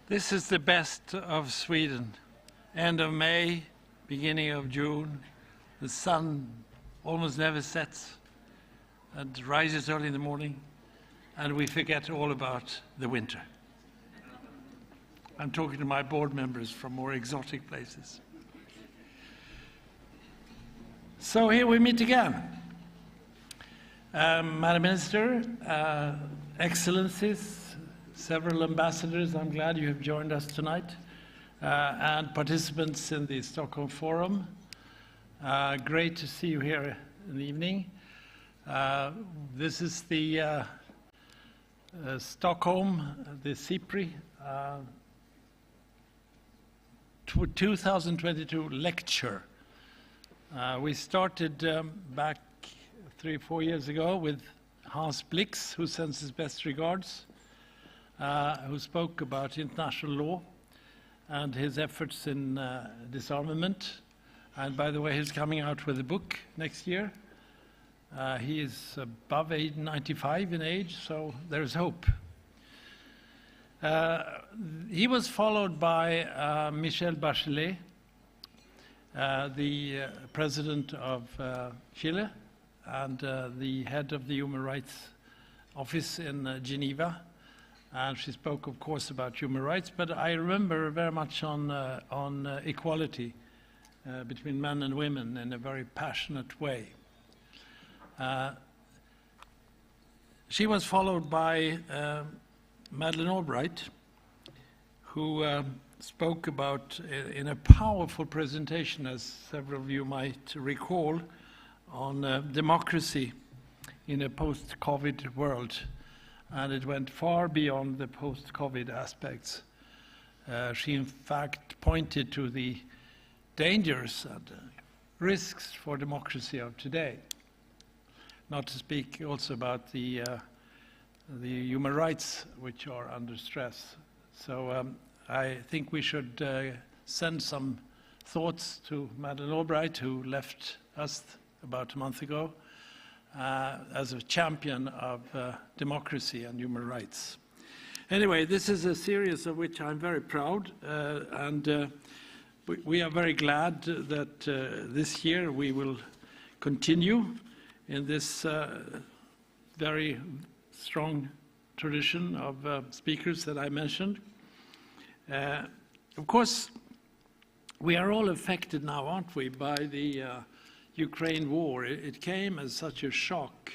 This is the best of Sweden. End of May, beginning of June. The sun almost never sets and rises early in the morning, and we forget all about the winter. I'm talking to my board members from more exotic places. So here we meet again. Madam Minister, Excellencies, several ambassadors, I'm glad you have joined us tonight, and participants in the Stockholm Forum. Great to see you here in the evening. This is the Stockholm, the SIPRI 2022 lecture. We started back 3 or 4 years ago with Hans Blix, who sends his best regards, who spoke about international law and his efforts in disarmament. And by the way, he's coming out with a book next year. He is above 95 in age, so there's hope. He was followed by Michelle Bachelet, the president of Chile and the head of the Human Rights Office in Geneva. And she spoke, of course, about human rights, but I remember very much on equality between men and women in a very passionate way. She was followed by Madeleine Albright, who spoke about, in a powerful presentation, as several of you might recall, on democracy in a post-COVID world. And it went far beyond the post-COVID aspects. She, in fact, pointed to the dangers and risks for democracy of today. Not to speak also about the human rights which are under stress. So I think we should send some thoughts to Madeleine Albright, who left us about a month ago, as a champion of democracy and human rights. Anyway, this is a series of which I'm very proud, and we are very glad that this year we will continue in this very strong tradition of speakers that I mentioned. Of course, we are all affected now, aren't we, by the Ukraine war. It came as such a shock.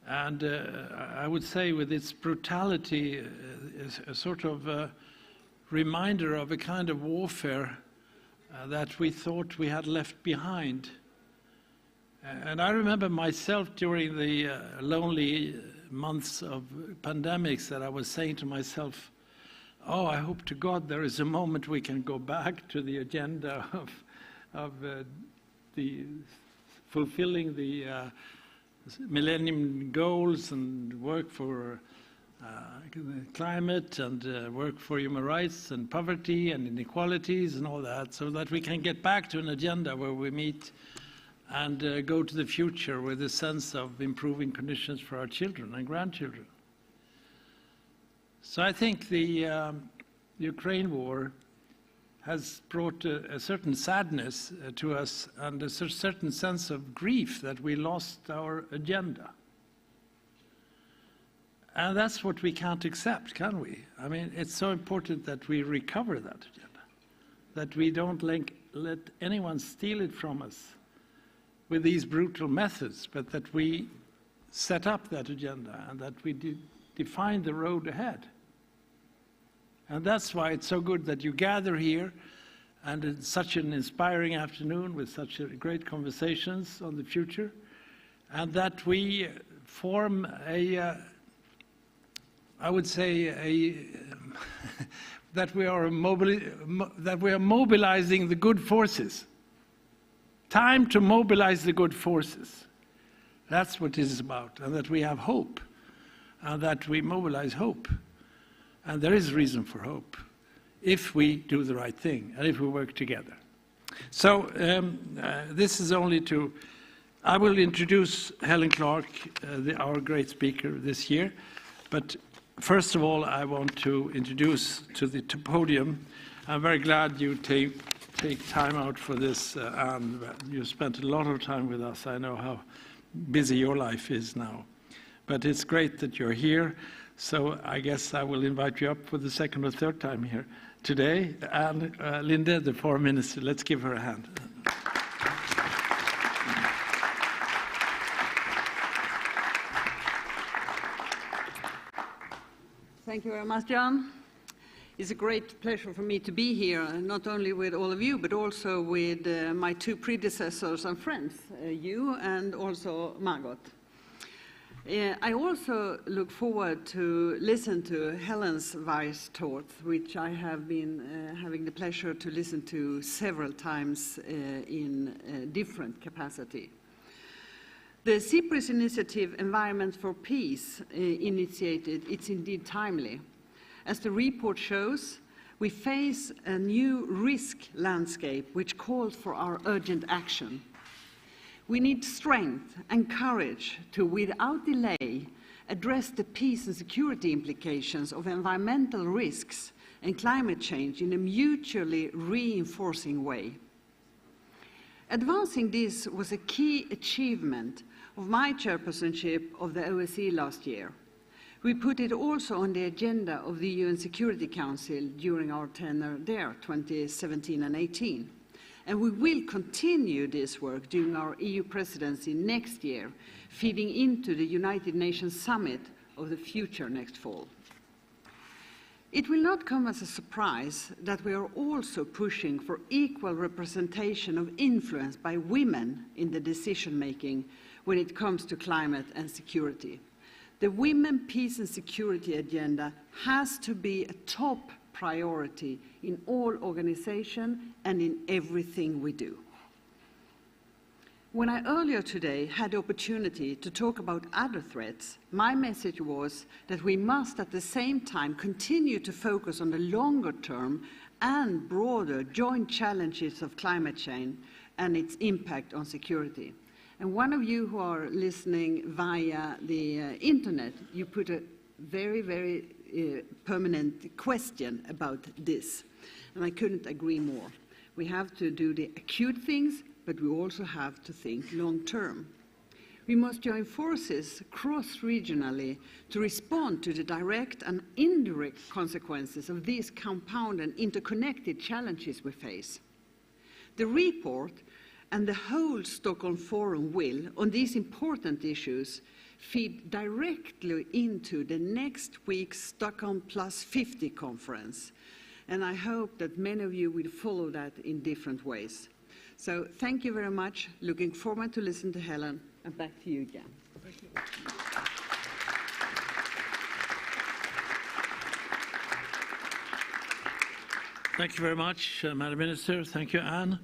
And I would say with its brutality, a sort of reminder of a kind of warfare that we thought we had left behind. And I remember myself during the lonely months of pandemics that I was saying to myself, oh, I hope to God there is a moment we can go back to the agenda of the fulfilling the Millennium Goals and work for climate and work for human rights and poverty and inequalities and all that, so that we can get back to an agenda where we meet and go to the future with a sense of improving conditions for our children and grandchildren. So I think the Ukraine war has brought a certain sadness to us and a certain sense of grief that we lost our agenda. And that's what we can't accept, can we? I mean, it's so important that we recover that agenda, that we don't let anyone steal it from us with these brutal methods, but that we set up that agenda and that we define the road ahead. And that's why it's so good that you gather here and in such an inspiring afternoon with such great conversations on the future, and that we form a, I would say, that we are mobilizing the good forces. Time to mobilize the good forces. That's what it is about, and that we have hope, and that we mobilize hope. And there is reason for hope if we do the right thing and if we work together. So this is only to, I will introduce Helen Clark, our great speaker this year. But first of all, I want to introduce to the podium. I'm very glad you take time out for this, and you spent a lot of time with us. I know how busy your life is now. But it's great that you're here. So I guess I will invite you up for the second or third time here today. And Linde, the Foreign Minister, let's give her a hand. Thank you very much, John. It's a great pleasure for me to be here, not only with all of you, but also with my two predecessors and friends, you and also Margot. I also look forward to listen to Helen's wise thoughts, which I have been having the pleasure to listen to several times in different capacity. The SIPRI's initiative, Environment for Peace, initiated, it's indeed timely. As the report shows, we face a new risk landscape which calls for our urgent action. We need strength and courage to, without delay, address the peace and security implications of environmental risks and climate change in a mutually reinforcing way. Advancing this was a key achievement of my chairpersonship of the OSCE last year. We put it also on the agenda of the UN Security Council during our tenure there, 2017 and 18. And we will continue this work during our EU presidency next year, feeding into the United Nations Summit of the future next fall. It will not come as a surprise that we are also pushing for equal representation of influence by women in the decision-making when it comes to climate and security. The Women, Peace and Security agenda has to be a top priority in all organizations and in everything we do. When I earlier today had the opportunity to talk about other threats, my message was that we must at the same time continue to focus on the longer term and broader joint challenges of climate change and its impact on security. And one of you who are listening via the internet, you put a very permanent question about this, and I couldn't agree more. We have to do the acute things, but we also have to think long-term. We must join forces cross-regionally to respond to the direct and indirect consequences of these compound and interconnected challenges we face. The report and the whole Stockholm Forum will, on these important issues, feed directly into the next week's Stockholm Plus 50 conference. And I hope that many of you will follow that in different ways. So thank you very much. Looking forward to listen to Helen, and back to you again. Thank you. Thank you very much, Madam Minister. Thank you, Anne.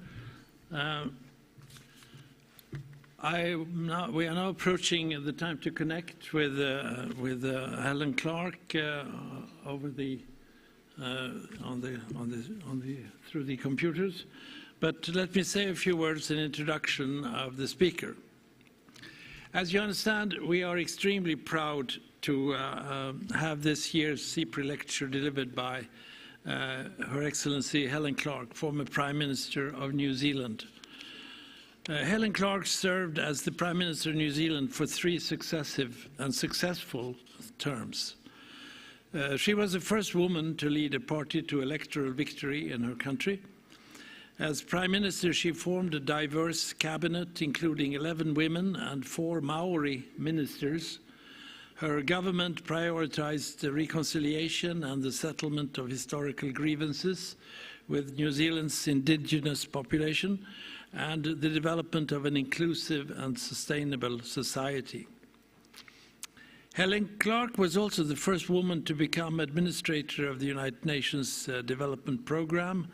We are now approaching the time to connect with Helen Clark through the computers. But let me say a few words in introduction of the speaker. As you understand, we are extremely proud to have this year's SIPRI Lecture delivered by Her Excellency Helen Clark, former Prime Minister of New Zealand. Helen Clark served as the Prime Minister of New Zealand for 3 successive and successful terms. She was the first woman to lead a party to electoral victory in her country. As Prime Minister, she formed a diverse cabinet, including 11 women and 4 Maori ministers. Her government prioritized the reconciliation and the settlement of historical grievances with New Zealand's indigenous population and the development of an inclusive and sustainable society. Helen Clark was also the first woman to become administrator of the United Nations Development Programme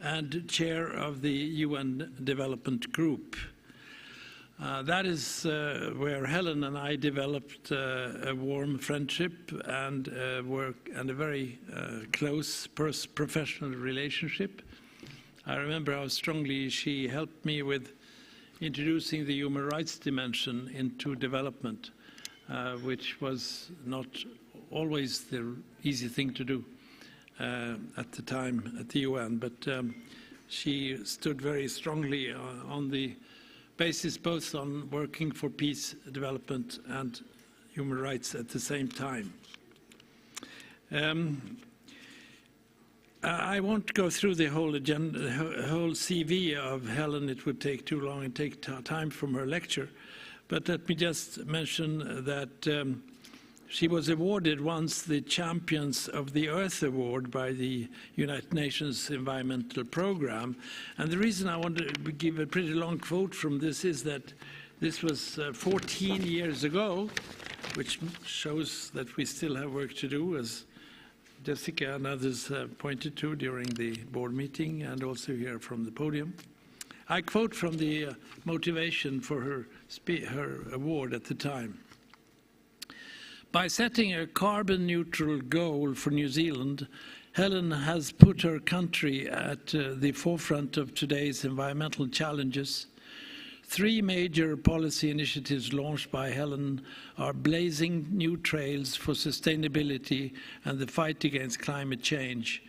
and chair of the UN Development Group. That is where Helen and I developed a warm friendship and a very close professional relationship. I remember how strongly she helped me with introducing the human rights dimension into development, which was not always the easy thing to do at the time at the UN, but she stood very strongly on the basis both on working for peace, development and human rights at the same time. I won't go through the whole agenda, the whole CV of Helen. It would take too long and take time from her lecture. But let me just mention that she was awarded once the Champions of the Earth Award by the United Nations Environmental Programme. And the reason I want to give a pretty long quote from this is that this was 14 years ago, which shows that we still have work to do, as Jessica and others pointed to during the board meeting and also here from the podium. I quote from the motivation for her award at the time. By setting a carbon-neutral goal for New Zealand, Helen has put her country at the forefront of today's environmental challenges 3 major policy initiatives launched by Helen are blazing new trails for sustainability and the fight against climate change: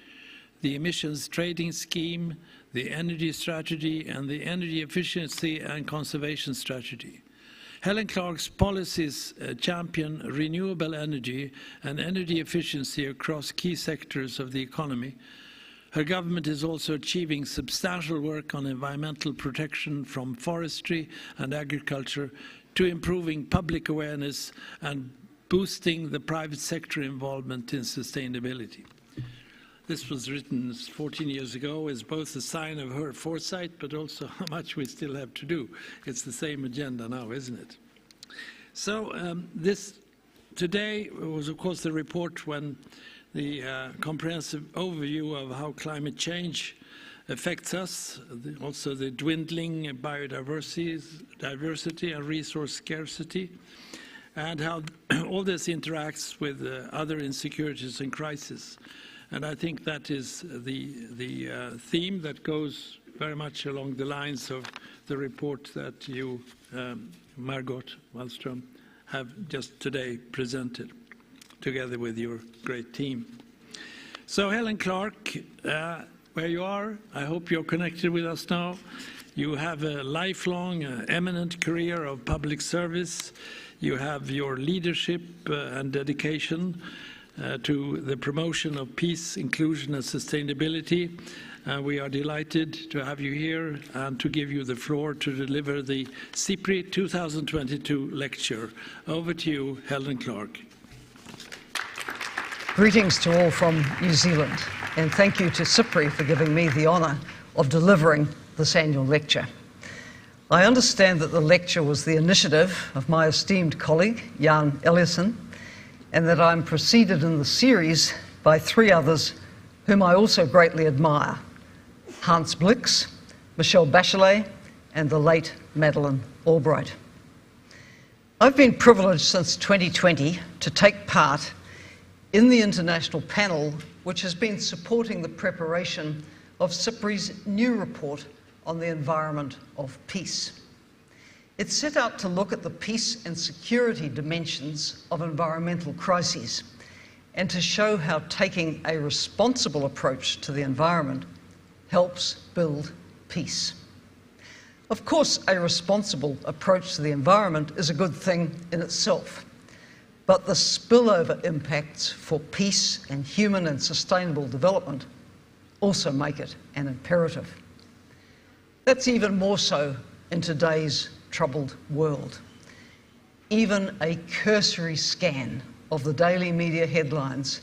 the emissions trading scheme, the energy strategy, and the energy efficiency and conservation strategy. Helen Clark's policies champion renewable energy and energy efficiency across key sectors of the economy. Her government is also achieving substantial work on environmental protection, from forestry and agriculture to improving public awareness and boosting the private sector involvement in sustainability. This was written 14 years ago as both a sign of her foresight, but also how much we still have to do. It's the same agenda now, isn't it? So today was, of course, the report when the comprehensive overview of how climate change affects us, also the dwindling biodiversity and resource scarcity, and how all this interacts with other insecurities and crises. And I think that is the theme that goes very much along the lines of the report that you, Margot Wallström, have just today presented, together with your great team. So Helen Clark, where you are, I hope you're connected with us now. You have a lifelong, eminent career of public service. You have your leadership and dedication to the promotion of peace, inclusion and sustainability. We are delighted to have you here and to give you the floor to deliver the SIPRI 2022 lecture. Over to you, Helen Clark. Greetings to all from New Zealand, and thank you to SIPRI for giving me the honour of delivering this annual lecture. I understand that the lecture was the initiative of my esteemed colleague, Jan Eliasson, and that I'm preceded in the series by 3 others whom I also greatly admire: Hans Blix, Michelle Bachelet, and the late Madeleine Albright. I've been privileged since 2020 to take part in the international panel which has been supporting the preparation of SIPRI's new report on the environment of peace. It set out to look at the peace and security dimensions of environmental crises and to show how taking a responsible approach to the environment helps build peace. Of course, a responsible approach to the environment is a good thing in itself, but the spillover impacts for peace and human and sustainable development also make it an imperative. That's even more so in today's troubled world. Even a cursory scan of the daily media headlines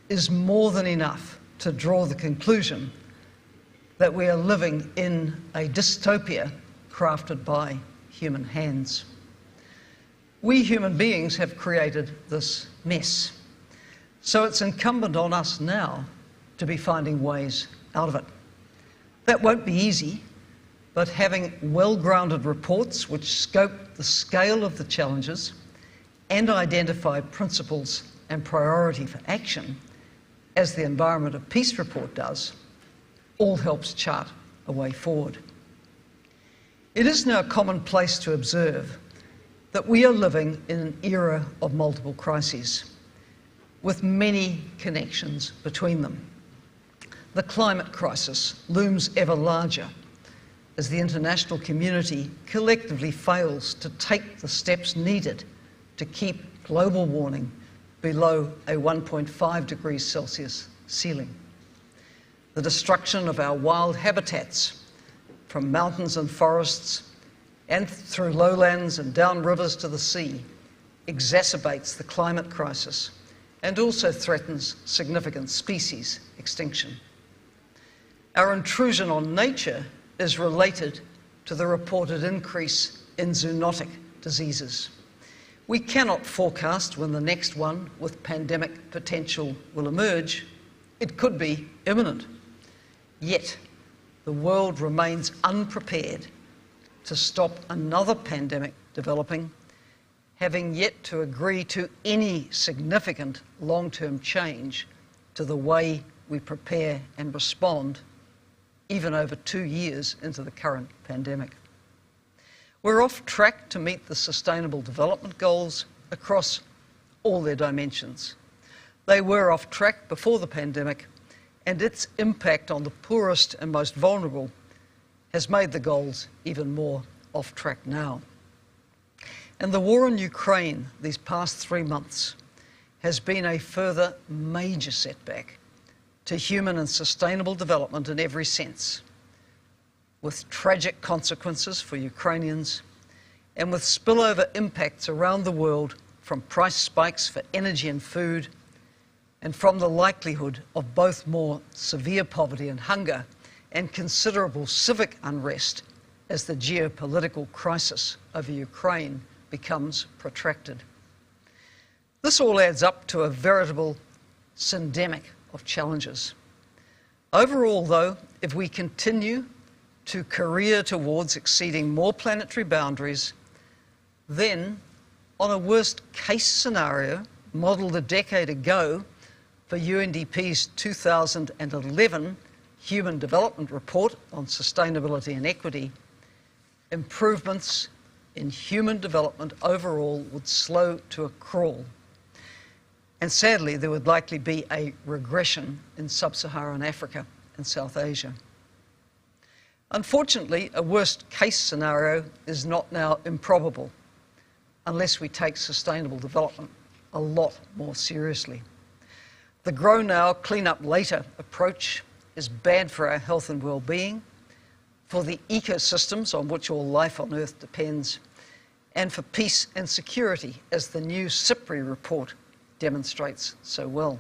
is more than enough to draw the conclusion that we are living in a dystopia crafted by human hands. We human beings have created this mess, so it's incumbent on us now to be finding ways out of it. That won't be easy, but having well-grounded reports which scope the scale of the challenges and identify principles and priority for action, as the Environment of Peace report does, all helps chart a way forward. It is now commonplace to observe that we are living in an era of multiple crises, with many connections between them. The climate crisis looms ever larger as the international community collectively fails to take the steps needed to keep global warming below a 1.5 degrees Celsius ceiling. The destruction of our wild habitats, from mountains and forests and through lowlands and down rivers to the sea, exacerbates the climate crisis and also threatens significant species extinction. Our intrusion on nature is related to the reported increase in zoonotic diseases. We cannot forecast when the next one with pandemic potential will emerge. It could be imminent. Yet, the world remains unprepared to stop another pandemic developing, having yet to agree to any significant long-term change to the way we prepare and respond, even over 2 years into the current pandemic. We're off track to meet the Sustainable Development Goals across all their dimensions. They were off track before the pandemic, and its impact on the poorest and most vulnerable has made the goals even more off track now. And the war in Ukraine these past 3 months has been a further major setback to human and sustainable development in every sense, with tragic consequences for Ukrainians and with spillover impacts around the world from price spikes for energy and food, and from the likelihood of both more severe poverty and hunger and considerable civic unrest as the geopolitical crisis over Ukraine becomes protracted. This all adds up to a veritable syndemic of challenges. Overall, though, if we continue to career towards exceeding more planetary boundaries, then, on a worst-case scenario modelled a decade ago for UNDP's 2011 Human Development Report on Sustainability and Equity, improvements in human development overall would slow to a crawl. And sadly, there would likely be a regression in sub-Saharan Africa and South Asia. Unfortunately, a worst-case scenario is not now improbable, unless we take sustainable development a lot more seriously. The grow now, clean up later approach is bad for our health and well-being, for the ecosystems on which all life on Earth depends, and for peace and security, as the new SIPRI report demonstrates so well.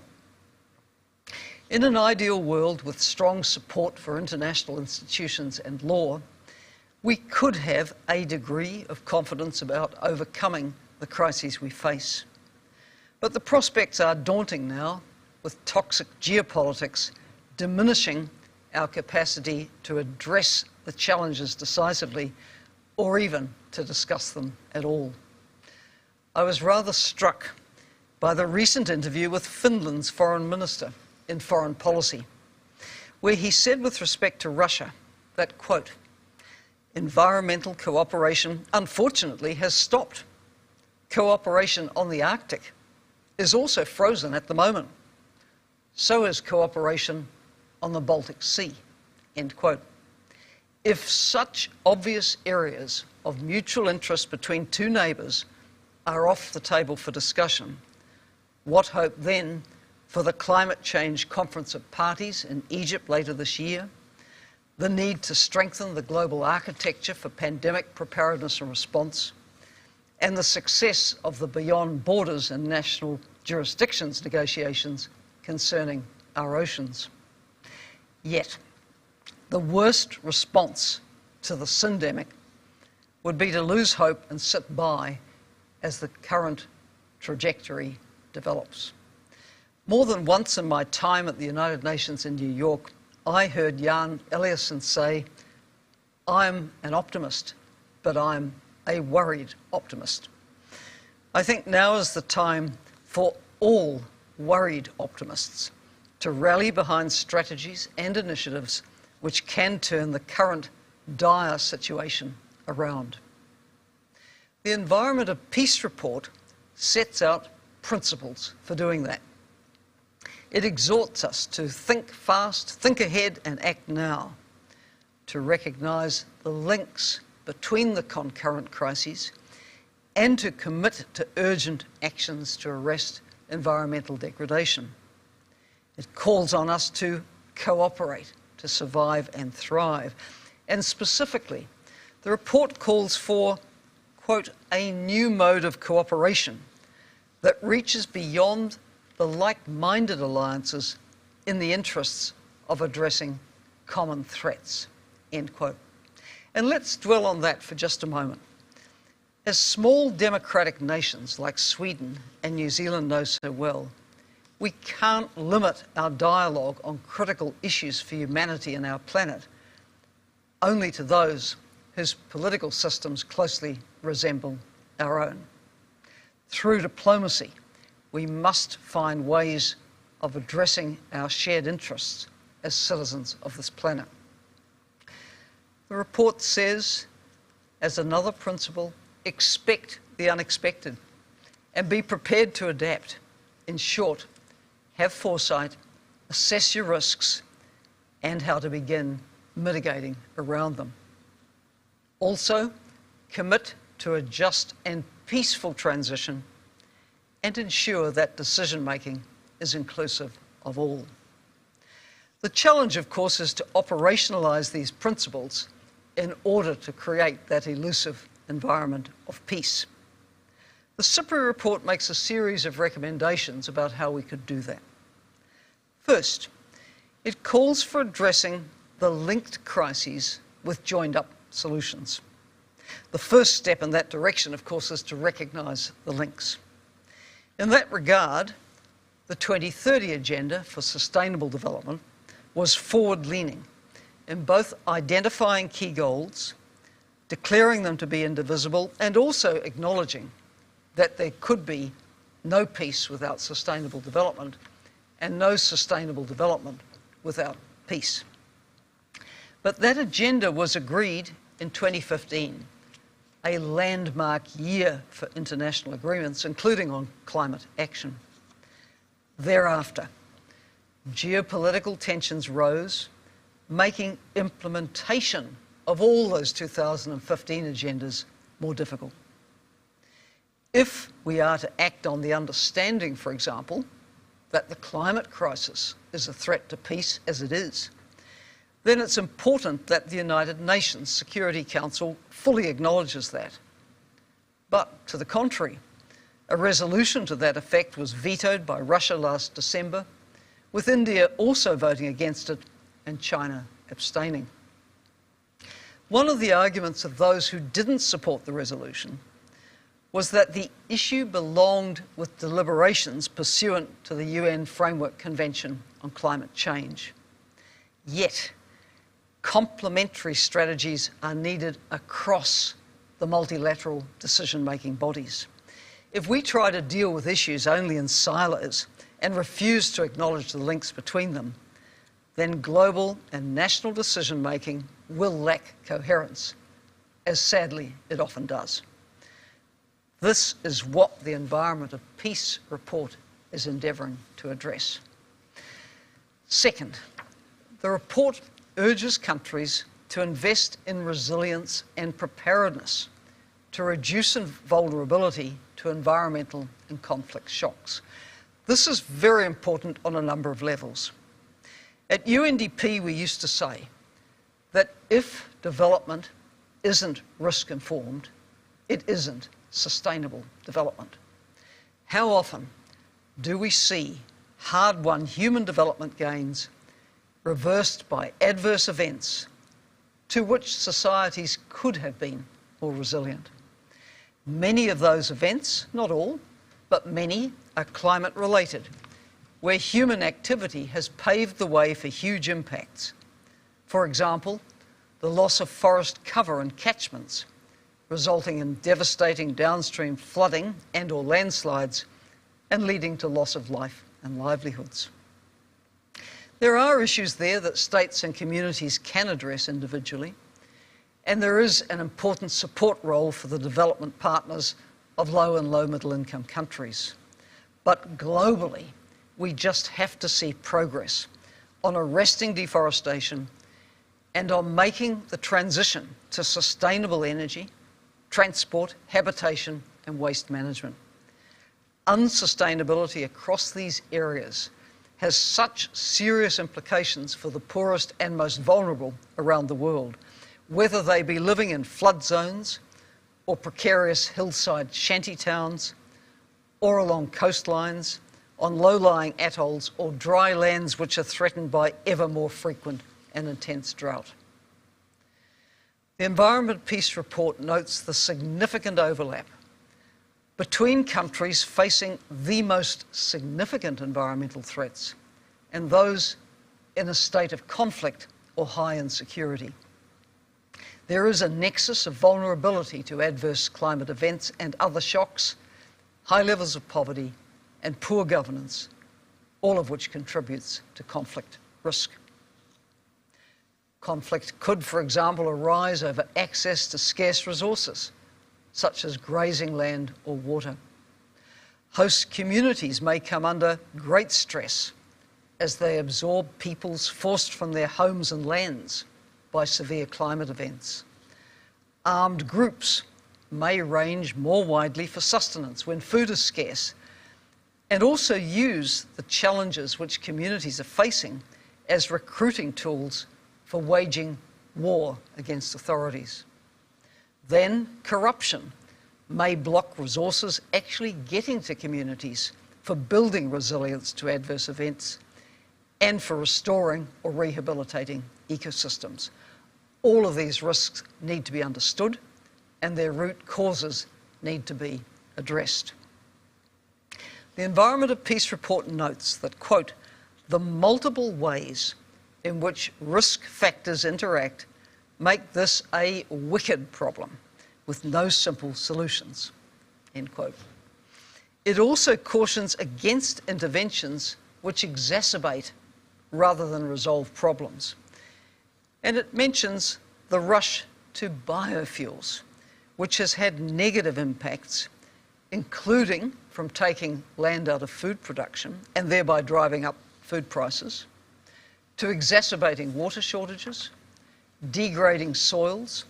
In an ideal world with strong support for international institutions and law, we could have a degree of confidence about overcoming the crises we face. But the prospects are daunting now, with toxic geopolitics diminishing our capacity to address the challenges decisively, or even to discuss them at all. I was rather struck by the recent interview with Finland's foreign minister in foreign policy, where he said with respect to Russia that, quote, environmental cooperation unfortunately has stopped. Cooperation on the Arctic is also frozen at the moment. So is cooperation on the Baltic Sea, end quote. If such obvious areas of mutual interest between two neighbours are off the table for discussion, what hope then for the Climate Change Conference of Parties in Egypt later this year, the need to strengthen the global architecture for pandemic preparedness and response, and the success of the Beyond Borders and National Jurisdictions negotiations concerning our oceans. Yet, the worst response to the syndemic would be to lose hope and sit by as the current trajectory develops. More than once in my time at the United Nations in New York, I heard Jan Eliasson say, I'm an optimist, but I'm a worried optimist. I think now is the time for all worried optimists to rally behind strategies and initiatives which can turn the current dire situation around. The Environment of Peace report sets out principles for doing that. It exhorts us to think fast, think ahead, and act now, to recognise the links between the concurrent crises and to commit to urgent actions to arrest environmental degradation. It calls on us to cooperate, to survive and thrive. And specifically, the report calls for, quote, a new mode of cooperation that reaches beyond the like-minded alliances in the interests of addressing common threats, end quote. And let's dwell on that for just a moment. As small democratic nations like Sweden and New Zealand know so well, we can't limit our dialogue on critical issues for humanity and our planet only to those whose political systems closely resemble our own. Through diplomacy, we must find ways of addressing our shared interests as citizens of this planet. The report says as another principle, expect the unexpected and be prepared to adapt. In short, have foresight, assess your risks, and how to begin mitigating around them. Also, commit to a just and peaceful transition and ensure that decision-making is inclusive of all. The challenge, of course, is to operationalise these principles in order to create that elusive environment of peace. The SIPRI report makes a series of recommendations about how we could do that. First, it calls for addressing the linked crises with joined-up solutions. The first step in that direction, of course, is to recognise the links. In that regard, the 2030 Agenda for Sustainable Development was forward-leaning in both identifying key goals, declaring them to be indivisible, and also acknowledging that there could be no peace without sustainable development and no sustainable development without peace. But that agenda was agreed in 2015, a landmark year for international agreements, including on climate action. Thereafter, geopolitical tensions rose, making implementation of all those 2015 agendas more difficult. If we are to act on the understanding, for example, that the climate crisis is a threat to peace, as it is, then it's important that the United Nations Security Council fully acknowledges that. But to the contrary, a resolution to that effect was vetoed by Russia last December, with India also voting against it and China abstaining. One of the arguments of those who didn't support the resolution was that the issue belonged with deliberations pursuant to the UN Framework Convention on Climate Change. Yet, complementary strategies are needed across the multilateral decision-making bodies. If we try to deal with issues only in silos and refuse to acknowledge the links between them, then global and national decision-making will lack coherence, as sadly it often does. This is what the Environment of Peace report is endeavouring to address. Second, the report urges countries to invest in resilience and preparedness to reduce vulnerability to environmental and conflict shocks. This is very important on a number of levels. At UNDP, we used to say that if development isn't risk-informed, it isn't sustainable development. How often do we see hard-won human development gains reversed by adverse events to which societies could have been more resilient? Many of those events, not all, but many, are climate-related, where human activity has paved the way for huge impacts. For example, the loss of forest cover and catchments, resulting in devastating downstream flooding and/or landslides and leading to loss of life and livelihoods. There are issues there that states and communities can address individually, and there is an important support role for the development partners of low and low-middle income countries. But globally, we just have to see progress on arresting deforestation and on making the transition to sustainable energy, transport, habitation, and waste management. Unsustainability across these areas has such serious implications for the poorest and most vulnerable around the world, whether they be living in flood zones or precarious hillside shanty towns, or along coastlines, on low-lying atolls or dry lands which are threatened by ever more frequent and intense drought. The Environment Peace Report notes the significant overlap between countries facing the most significant environmental threats and those in a state of conflict or high insecurity. There is a nexus of vulnerability to adverse climate events and other shocks, high levels of poverty, and poor governance, all of which contributes to conflict risk. Conflict could, for example, arise over access to scarce resources, such as grazing land or water. Host communities may come under great stress as they absorb peoples forced from their homes and lands by severe climate events. Armed groups may range more widely for sustenance when food is scarce, and also use the challenges which communities are facing as recruiting tools for waging war against authorities. Then corruption may block resources actually getting to communities for building resilience to adverse events and for restoring or rehabilitating ecosystems. All of these risks need to be understood and their root causes need to be addressed. The Environment of Peace report notes that, quote, the multiple ways in which risk factors interact make this a wicked problem with no simple solutions, end quote. It also cautions against interventions which exacerbate rather than resolve problems. And it mentions the rush to biofuels, which has had negative impacts, including from taking land out of food production and thereby driving up food prices, to exacerbating water shortages, degrading soils,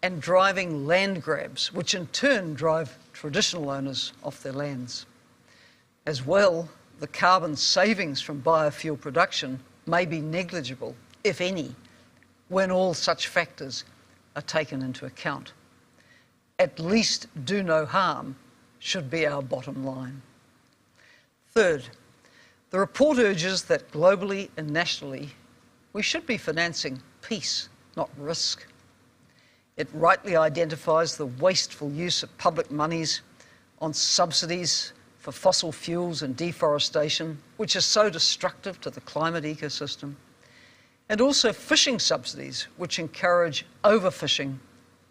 and driving land grabs, which in turn drive traditional owners off their lands. As well, the carbon savings from biofuel production may be negligible, if any, when all such factors are taken into account. At least do no harm should be our bottom line. Third, the report urges that globally and nationally we should be financing peace, not risk. It rightly identifies the wasteful use of public monies on subsidies for fossil fuels and deforestation, which is so destructive to the climate ecosystem, and also fishing subsidies, which encourage overfishing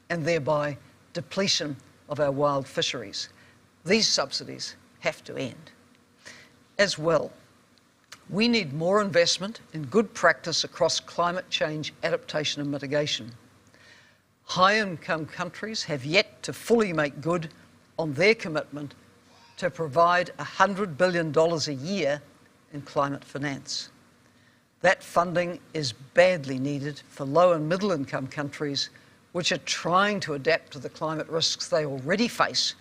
and thereby depletion of our wild fisheries. These subsidies have to end. As well, we need more investment in good practice across climate change adaptation and mitigation. High-income countries have yet to fully make good on their commitment to provide $100 billion a year in climate finance. That funding is badly needed for low and middle income countries which are trying to adapt to the climate risks they already face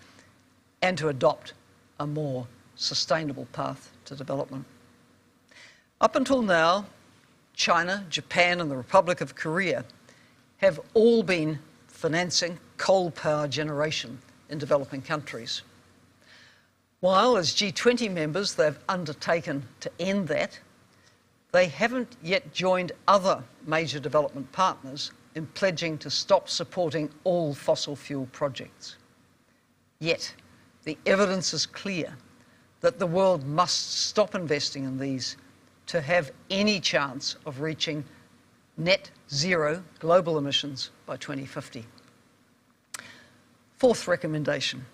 and to adopt a more sustainable path to development. Up until now, China, Japan and the Republic of Korea have all been financing coal power generation in developing countries. While as G20 members they've undertaken to end that, they haven't yet joined other major development partners in pledging to stop supporting all fossil fuel projects. Yet, the evidence is clear that the world must stop investing in these to have any chance of reaching net zero global emissions by 2050. Fourth recommendation,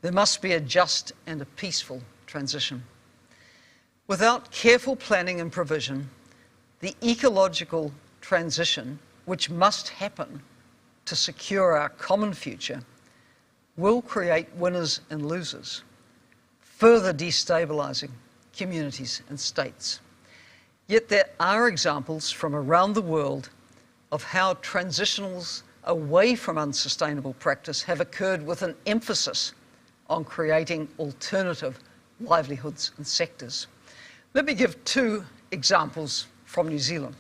there must be a just and a peaceful transition. Without careful planning and provision, the ecological transition, which must happen to secure our common future, will create winners and losers, further destabilising communities and states. Yet there are examples from around the world of how transitionals away from unsustainable practice have occurred with an emphasis on creating alternative livelihoods and sectors. Let me give two examples from New Zealand.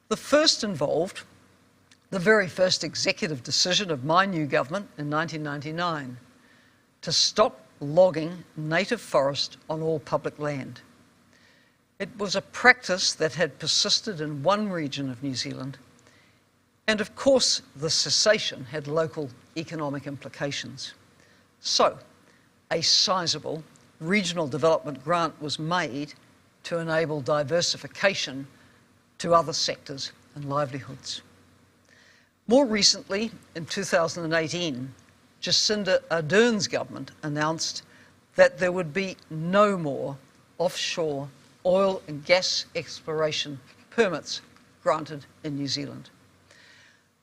The first involved the very first executive decision of my new government in 1999 to stop logging native forest on all public land. It was a practice that had persisted in one region of New Zealand, and of course the cessation had local economic implications. So, a sizable regional development grant was made to enable diversification to other sectors and livelihoods. More recently, in 2018, Jacinda Ardern's government announced that there would be no more offshore oil and gas exploration permits granted in New Zealand.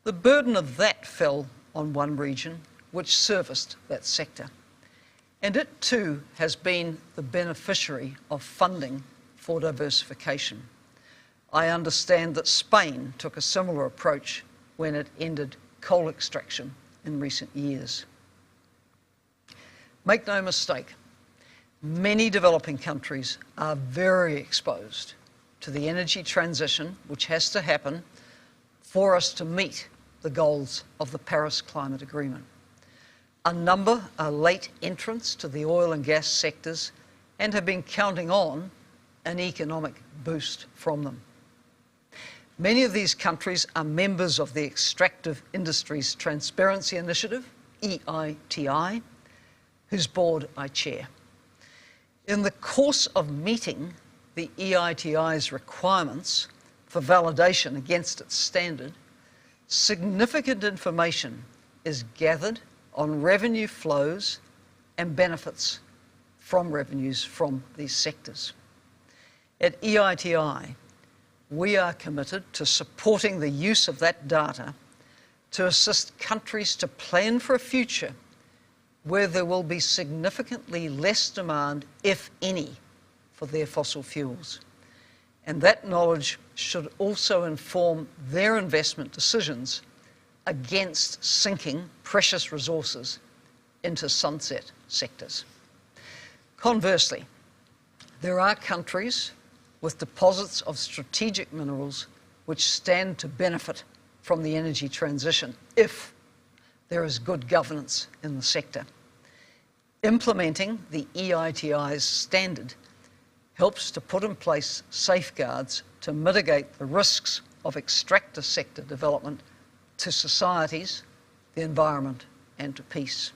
The burden of that fell on one region which serviced that sector, and it too has been the beneficiary of funding for diversification. I understand that Spain took a similar approach when it ended coal extraction in recent years. Make no mistake, many developing countries are very exposed to the energy transition which has to happen for us to meet the goals of the Paris Climate Agreement. A number are late entrants to the oil and gas sectors and have been counting on an economic boost from them. Many of these countries are members of the Extractive Industries Transparency Initiative, EITI, whose board I chair. In the course of meeting the EITI's requirements for validation against its standard, significant information is gathered on revenue flows and benefits from revenues from these sectors. At EITI, we are committed to supporting the use of that data to assist countries to plan for a future where there will be significantly less demand, if any, for their fossil fuels. And that knowledge should also inform their investment decisions against sinking precious resources into sunset sectors. Conversely, there are countries with deposits of strategic minerals which stand to benefit from the energy transition if there is good governance in the sector. Implementing the EITI's standard helps to put in place safeguards to mitigate the risks of extractor sector development to societies, the environment, and to peace.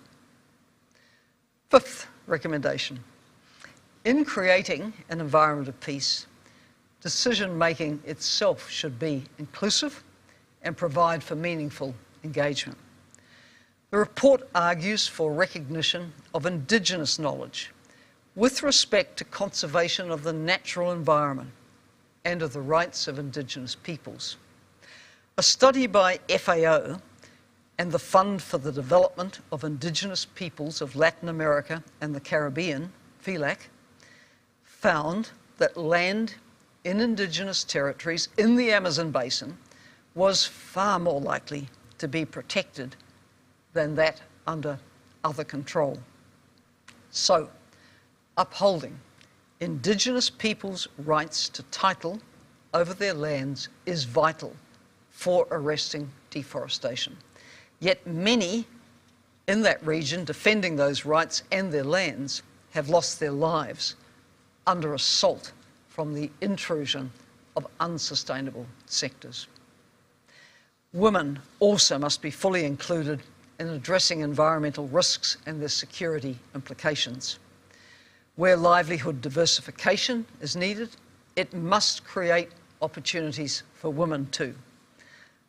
Fifth recommendation. In creating an environment of peace, decision-making itself should be inclusive and provide for meaningful engagement. The report argues for recognition of Indigenous knowledge with respect to conservation of the natural environment and of the rights of Indigenous peoples. A study by FAO and the Fund for the Development of Indigenous Peoples of Latin America and the Caribbean, FELAC, found that land in Indigenous territories in the Amazon basin was far more likely to be protected than that under other control. So, upholding Indigenous peoples' rights to title over their lands is vital for arresting deforestation. Yet many in that region defending those rights and their lands have lost their lives under assault from the intrusion of unsustainable sectors. Women also must be fully included in addressing environmental risks and their security implications. Where livelihood diversification is needed, it must create opportunities for women too.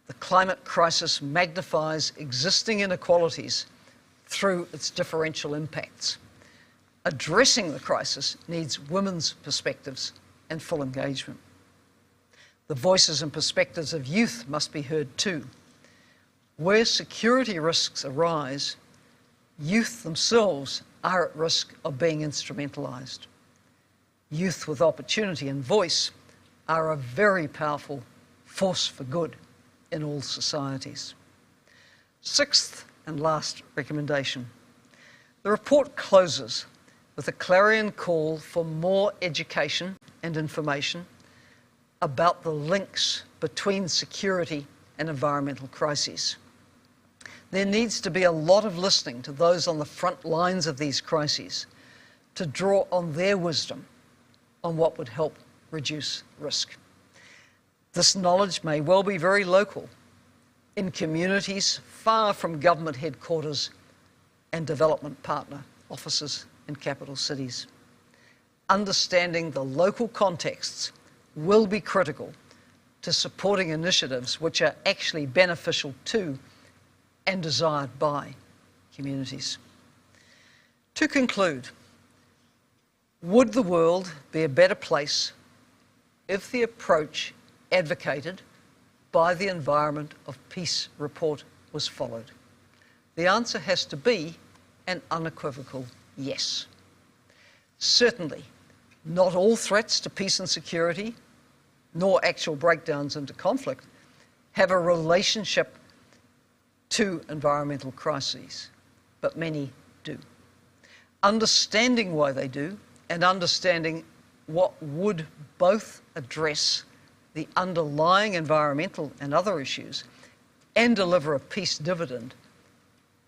The climate crisis magnifies existing inequalities through its differential impacts. Addressing the crisis needs women's perspectives and full engagement. The voices and perspectives of youth must be heard too. Where security risks arise, youth themselves are at risk of being instrumentalised. Youth with opportunity and voice are a very powerful force for good in all societies. Sixth and last recommendation. The report closes with a clarion call for more education and information about the links between security and environmental crises. There needs to be a lot of listening to those on the front lines of these crises to draw on their wisdom on what would help reduce risk. This knowledge may well be very local, in communities far from government headquarters and development partner offices in capital cities. Understanding the local contexts will be critical to supporting initiatives which are actually beneficial to and desired by communities. To conclude, would the world be a better place if the approach advocated by the Environment of Peace report was followed? The answer has to be an unequivocal yes. Certainly, not all threats to peace and security, nor actual breakdowns into conflict, have a relationship to environmental crises, but many do. Understanding why they do, and understanding what would both address the underlying environmental and other issues and deliver a peace dividend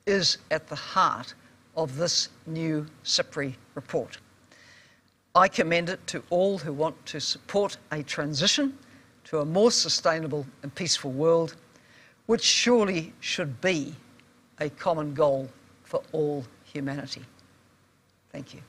is at the heart of this new SIPRI report. I commend it to all who want to support a transition to a more sustainable and peaceful world, which surely should be a common goal for all humanity. Thank you.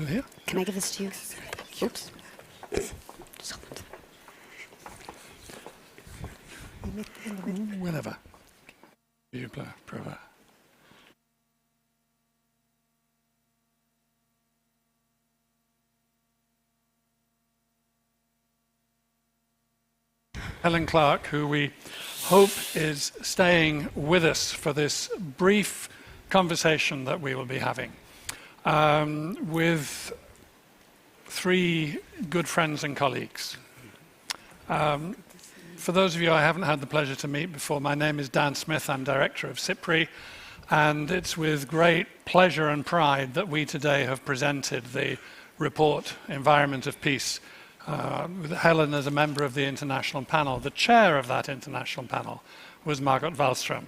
Here? Can I give this to you? Oops. Whenever. You pröva. Helen Clark, who we hope is staying with us for this brief conversation that we will be having. With three good friends and colleagues. For those of you I haven't had the pleasure to meet before, my name is Dan Smith, I'm director of SIPRI, and it's with great pleasure and pride that we today have presented the report, Environment of Peace, with Helen as a member of the international panel. The chair of that international panel was Margot Wallström.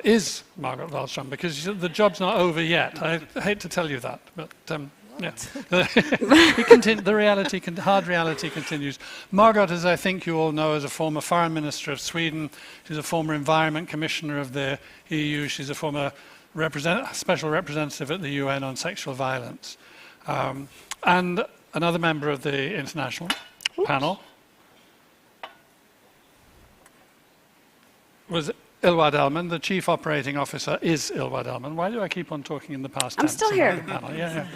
Is Margot Wallström, because the job's not over yet. I hate to tell you that, but yeah. The hard reality continues. Margot, as I think you all know, is a former foreign minister of Sweden. She's a former environment commissioner of the EU. She's a former special representative at the UN on sexual violence. And another member of the international panel was Ylva Delman, the Chief Operating Officer, is Ylva Delman. Why do I keep on talking in the past tense? I'm still here.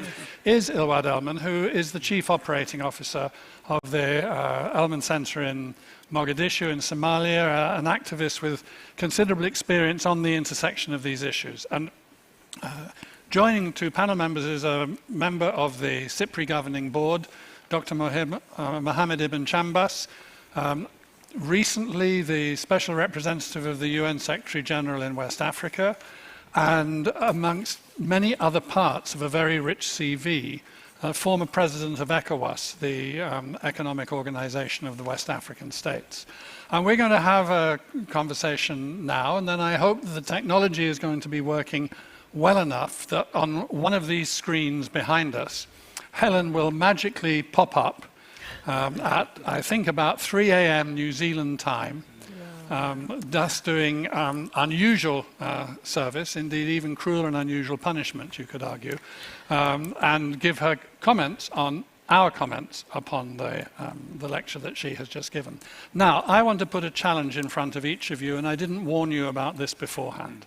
Is Ylva Delman, who is the Chief Operating Officer of the Elman Center in Mogadishu in Somalia, an activist with considerable experience on the intersection of these issues. And joining two panel members is a member of the SIPRI Governing Board, Dr. Mohamed ibn Chambas, recently the Special Representative of the UN Secretary General in West Africa, and amongst many other parts of a very rich CV, former President of ECOWAS, the economic organization of the West African states. And we're going to have a conversation now, and then I hope that the technology is going to be working well enough that on one of these screens behind us, Helen will magically pop up at, I think, about 3 a.m. New Zealand time, thus doing unusual service, indeed even cruel and unusual punishment, you could argue, and give her comments on our comments upon the lecture that she has just given. Now, I want to put a challenge in front of each of you, and I didn't warn you about this beforehand.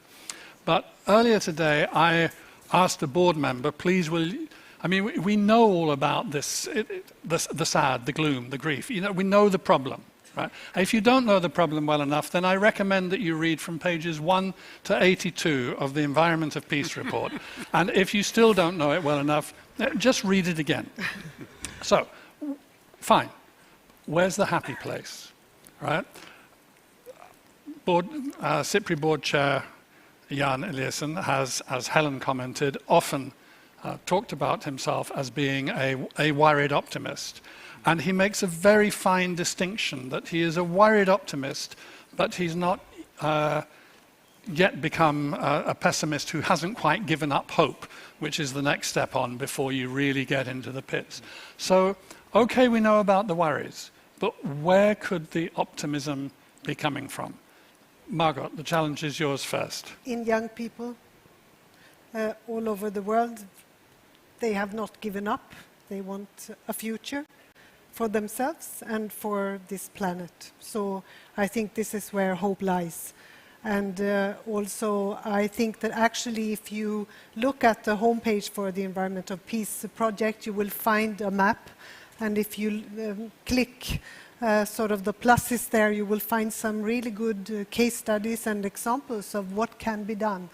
But earlier today, I asked a board member, please will you, I mean, we know all about this, the sad, the gloom, the grief. You know, we know the problem, right? If you don't know the problem well enough, then I recommend that you read from pages 1 to 82 of the Environment of Peace report. And if you still don't know it well enough, just read it again. So, fine. Where's the happy place, right? SIPRI board chair Jan Eliasson has, as Helen commented, often talked about himself as being a worried optimist. And he makes a very fine distinction that he is a worried optimist, but he's not yet become a pessimist who hasn't quite given up hope, which is the next step on before you really get into the pits. So, okay, we know about the worries, but where could the optimism be coming from? Margot, the challenge is yours first. In young people all over the world, they have not given up. They want a future. for themselves and for this planet. So I think this is where hope lies. And also, I think that actually, if you look at the homepage for the Environment of Peace project, you will find a map. And if you click sort of the pluses there, you will find some really good case studies and examples of what can be done.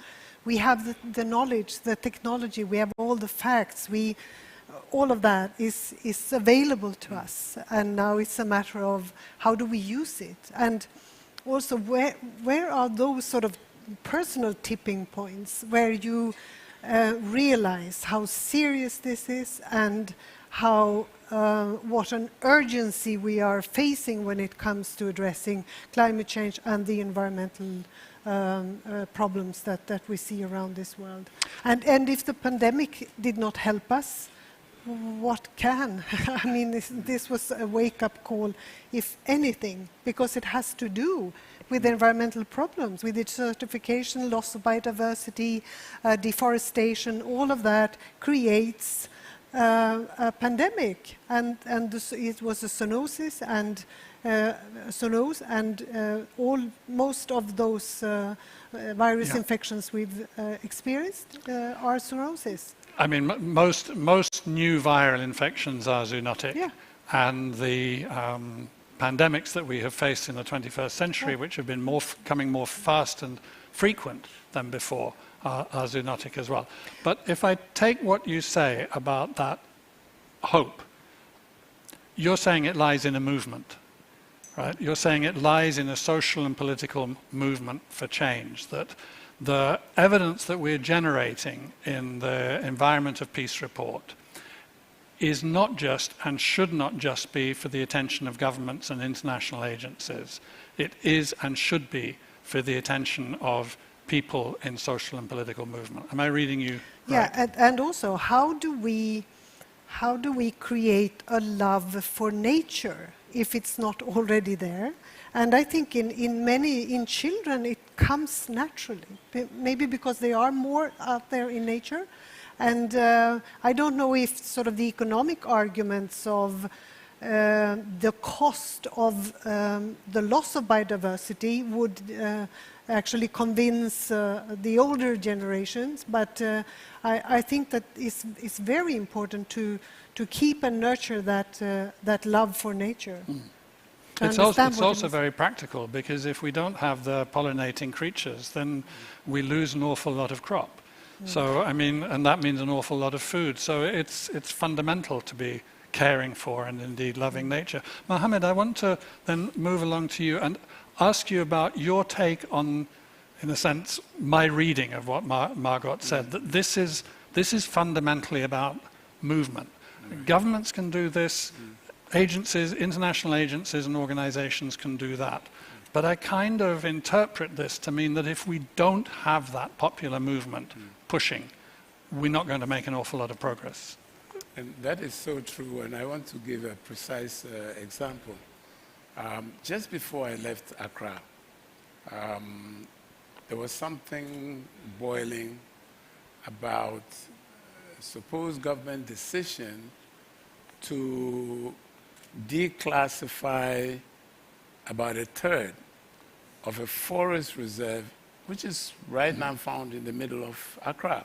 We have the knowledge, the technology, we have all the facts. All of that is available to us. And now it's a matter of how do we use it? And also, where are those sort of personal tipping points where you realize how serious this is and how what an urgency we are facing when it comes to addressing climate change and the environmental problems that we see around this world. And if the pandemic did not help us, what can? I mean, this was a wake-up call, if anything, because it has to do with environmental problems, with desertification, loss of biodiversity, deforestation. All of that creates a pandemic, and it was a zoonosis and most of those virus infections we've experienced are zoonosis. I mean, most new viral infections are zoonotic, and the pandemics that we have faced in the 21st century, which have been coming more fast and frequent than before, are zoonotic as well. But if I take what you say about that hope, you're saying it lies in a movement, right? You're saying it lies in a social and political movement for change, that the evidence that we're generating in the Environment of Peace report is not just and should not just be for the attention of governments and international agencies. It is and should be for the attention of people in social and political movement. Am I reading you right? Yeah, and also, how do we create a love for nature if it's not already there? And I think in children it comes naturally, maybe because they are more out there in nature. And I don't know if sort of the economic arguments of the cost of the loss of biodiversity would actually convince the older generations, but I think that it's very important to keep and nurture that love for nature. It's also very practical, because if we don't have the pollinating creatures, then we lose an awful lot of crop. So, I mean, and that means an awful lot of food. So it's fundamental to be caring for and indeed loving nature. Mohamed, I want to then move along to you and ask you about your take on, in a sense, my reading of what Margot said, that this is fundamentally about movement. Governments can do this, agencies, international agencies and organizations can do that. But I kind of interpret this to mean that if we don't have that popular movement pushing, we're not going to make an awful lot of progress. And that is so true, and I want to give a precise example. Just before I left Accra, there was something boiling about supposed government decision to declassify about a third of a forest reserve, which is right now found in the middle of Accra.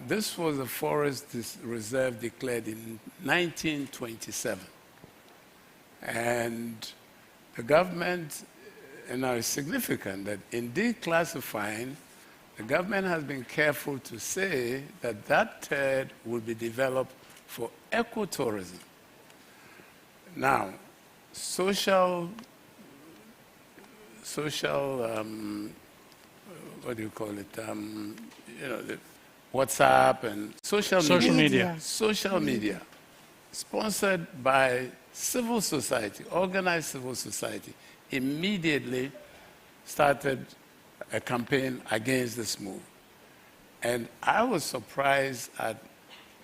This was a forest reserve declared in 1927. And the government, and now it's significant that in declassifying, the government has been careful to say that that third will be developed for ecotourism. Now, social what do you call it? The WhatsApp and social media, sponsored by civil society, organized civil society, immediately started a campaign against this move. And I was surprised at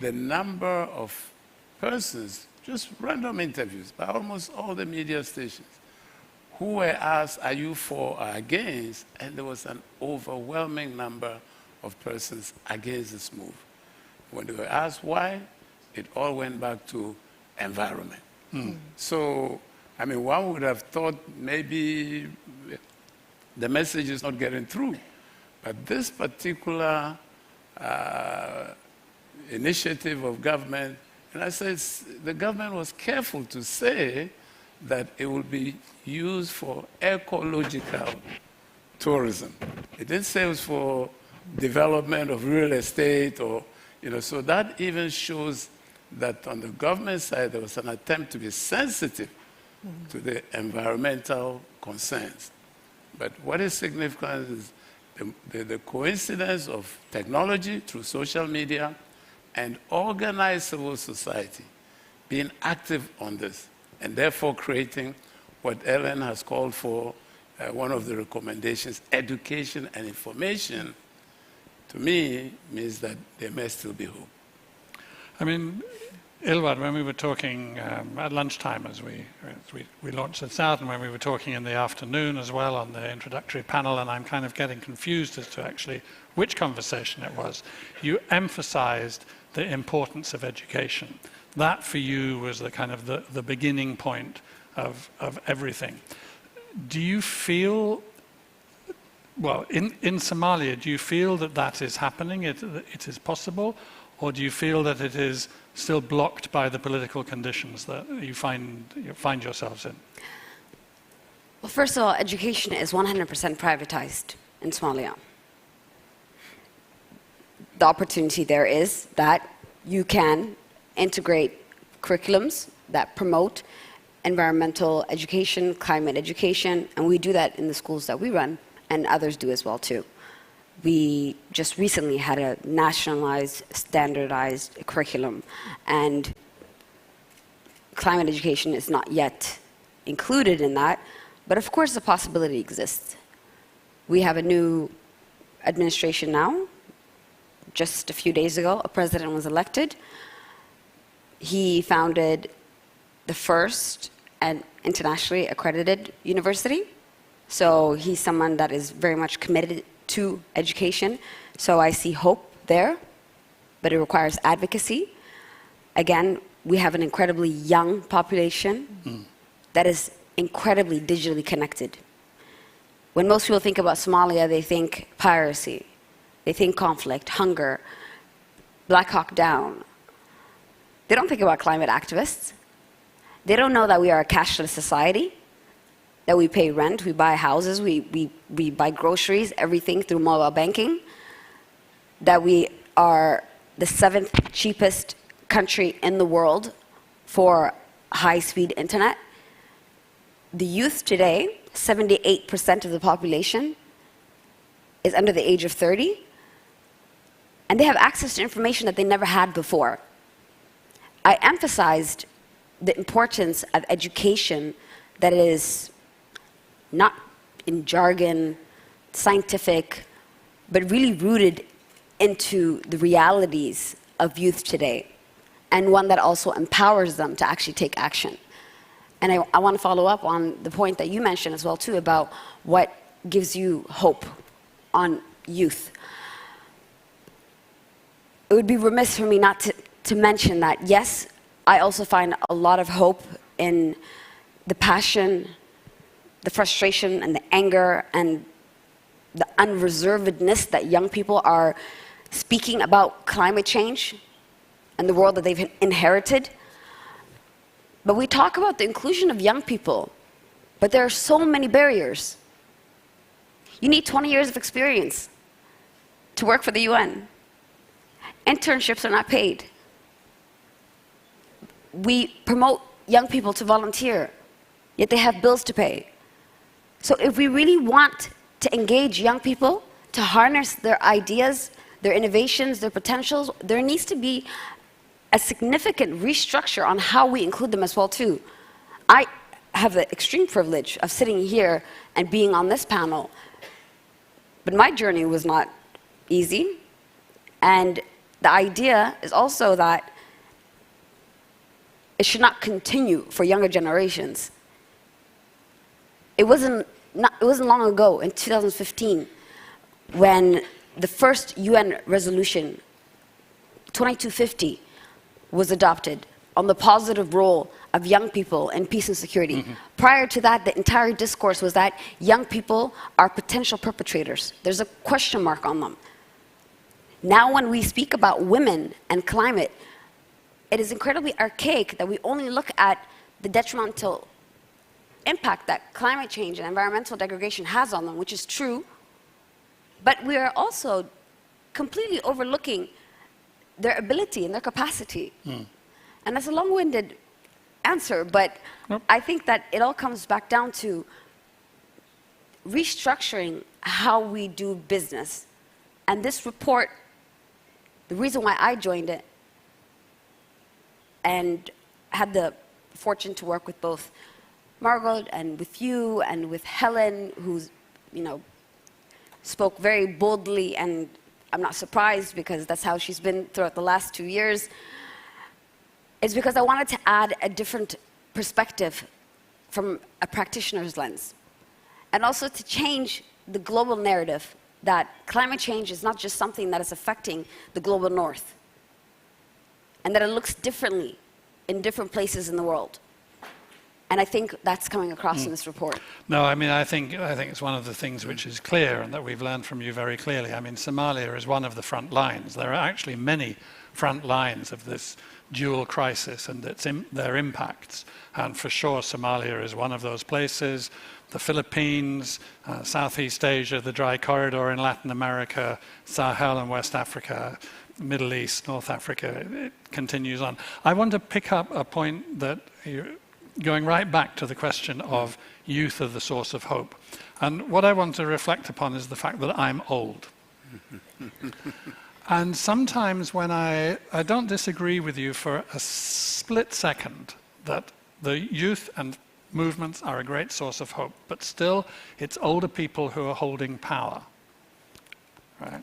the number of persons, just random interviews by almost all the media stations, who were asked, are you for or against? And there was an overwhelming number of persons against this move. When they were asked why, it all went back to environment. So, I mean, one would have thought maybe the message is not getting through. But this particular initiative of government, and I said the government was careful to say that it will be used for ecological tourism. It didn't say it was for development of real estate or, so that even shows that on the government side there was an attempt to be sensitive to the environmental concerns. But what is significant is the coincidence of technology through social media and organized civil society being active on this, and therefore creating what Helen has called for one of the recommendations, education and information, to me, means that there may still be hope. I mean, Ilwad, when we were talking at lunchtime as we launched this out, and when we were talking in the afternoon as well on the introductory panel, and I'm kind of getting confused as to actually which conversation it was, you emphasized the importance of education. That for you was the kind of the beginning point of everything. Do you feel, well, in Somalia, do you feel that that is happening, it is possible, or do you feel that it is still blocked by the political conditions that you find yourselves in? Well, first of all, education is 100% privatized in Somalia. The opportunity there is that you can integrate curriculums that promote environmental education, climate education, and we do that in the schools that we run, and others do as well too. We just recently had a nationalized, standardized curriculum, and climate education is not yet included in that, but of course the possibility exists. We have a new administration now. Just a few days ago, a president was elected. He founded the first and internationally accredited university. So he's someone that is very much committed to education. So I see hope there, but it requires advocacy. Again, we have an incredibly young population that is incredibly digitally connected. When most people think about Somalia, they think piracy, they think conflict, hunger, Black Hawk Down. They don't think about climate activists. They don't know that we are a cashless society, that we pay rent, we buy houses, we buy groceries, everything through mobile banking, that we are the 7th cheapest country in the world for high-speed internet. The youth today, 78% of the population is under the age of 30, and they have access to information that they never had before. I emphasized the importance of education that is not in jargon, scientific, but really rooted into the realities of youth today, and one that also empowers them to actually take action. And I want to follow up on the point that you mentioned as well too about what gives you hope on youth. It would be remiss for me not to mention that, yes, I also find a lot of hope in the passion, the frustration and the anger and the unreservedness that young people are speaking about climate change and the world that they've inherited. But we talk about the inclusion of young people, but there are so many barriers. You need 20 years of experience to work for the UN. Internships are not paid. We promote young people to volunteer, yet they have bills to pay. So if we really want to engage young people, to harness their ideas, their innovations, their potentials, there needs to be a significant restructure on how we include them as well too. I have the extreme privilege of sitting here and being on this panel, but my journey was not easy. And the idea is also that it should not continue for younger generations. It wasn't long ago, in 2015, when the first UN resolution, 2250, was adopted on the positive role of young people in peace and security. Prior to that, the entire discourse was that young people are potential perpetrators. There's a question mark on them. Now when we speak about women and climate, it is incredibly archaic that we only look at the detrimental impact that climate change and environmental degradation has on them, which is true, but we are also completely overlooking their ability and their capacity. And that's a long-winded answer, but I think that it all comes back down to restructuring how we do business. And this report, the reason why I joined it and had the fortune to work with both Margot and with you and with Helen, who's, spoke very boldly, and I'm not surprised because that's how she's been throughout the last 2 years, is because I wanted to add a different perspective from a practitioner's lens. And also to change the global narrative that climate change is not just something that is affecting the global north, and that it looks differently in different places in the world. And I think that's coming across in this report. No, I mean, I think it's one of the things which is clear and that we've learned from you very clearly. I mean, Somalia is one of the front lines. There are actually many front lines of this dual crisis and their impacts. And for sure, Somalia is one of those places. The Philippines, Southeast Asia, the Dry Corridor in Latin America, Sahel and West Africa, Middle East, North Africa, it continues on. I want to pick up a point that going right back to the question of youth as the source of hope. And what I want to reflect upon is the fact that I'm old. And sometimes when I don't disagree with you for a split second that the youth and movements are a great source of hope, but still it's older people who are holding power, right?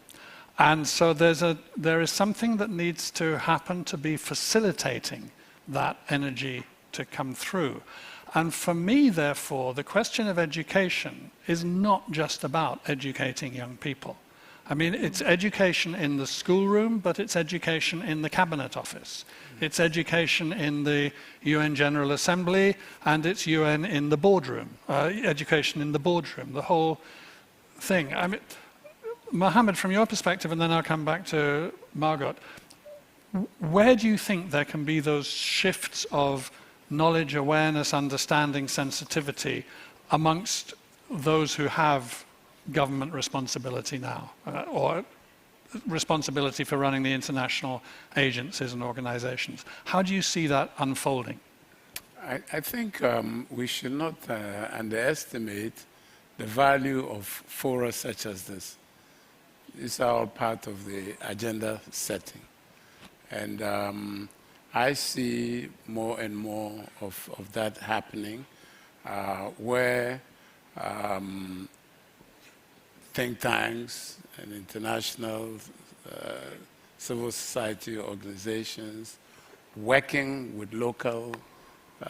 And so there is something that needs to happen to be facilitating that energy to come through. And for me, therefore, the question of education is not just about educating young people. I mean, it's education in the schoolroom, but it's education in the cabinet office. It's education in the UN General Assembly, and it's UN in the boardroom, education in the boardroom, the whole thing. I mean, Mohamed, from your perspective, and then I'll come back to Margot, where do you think there can be those shifts of knowledge, awareness, understanding, sensitivity amongst those who have government responsibility now, or responsibility for running the international agencies and organizations? How do you see that unfolding? I think we should not underestimate the value of fora such as this. These are all part of the agenda setting. And I see more and more of that happening, where think tanks and international civil society organizations working with local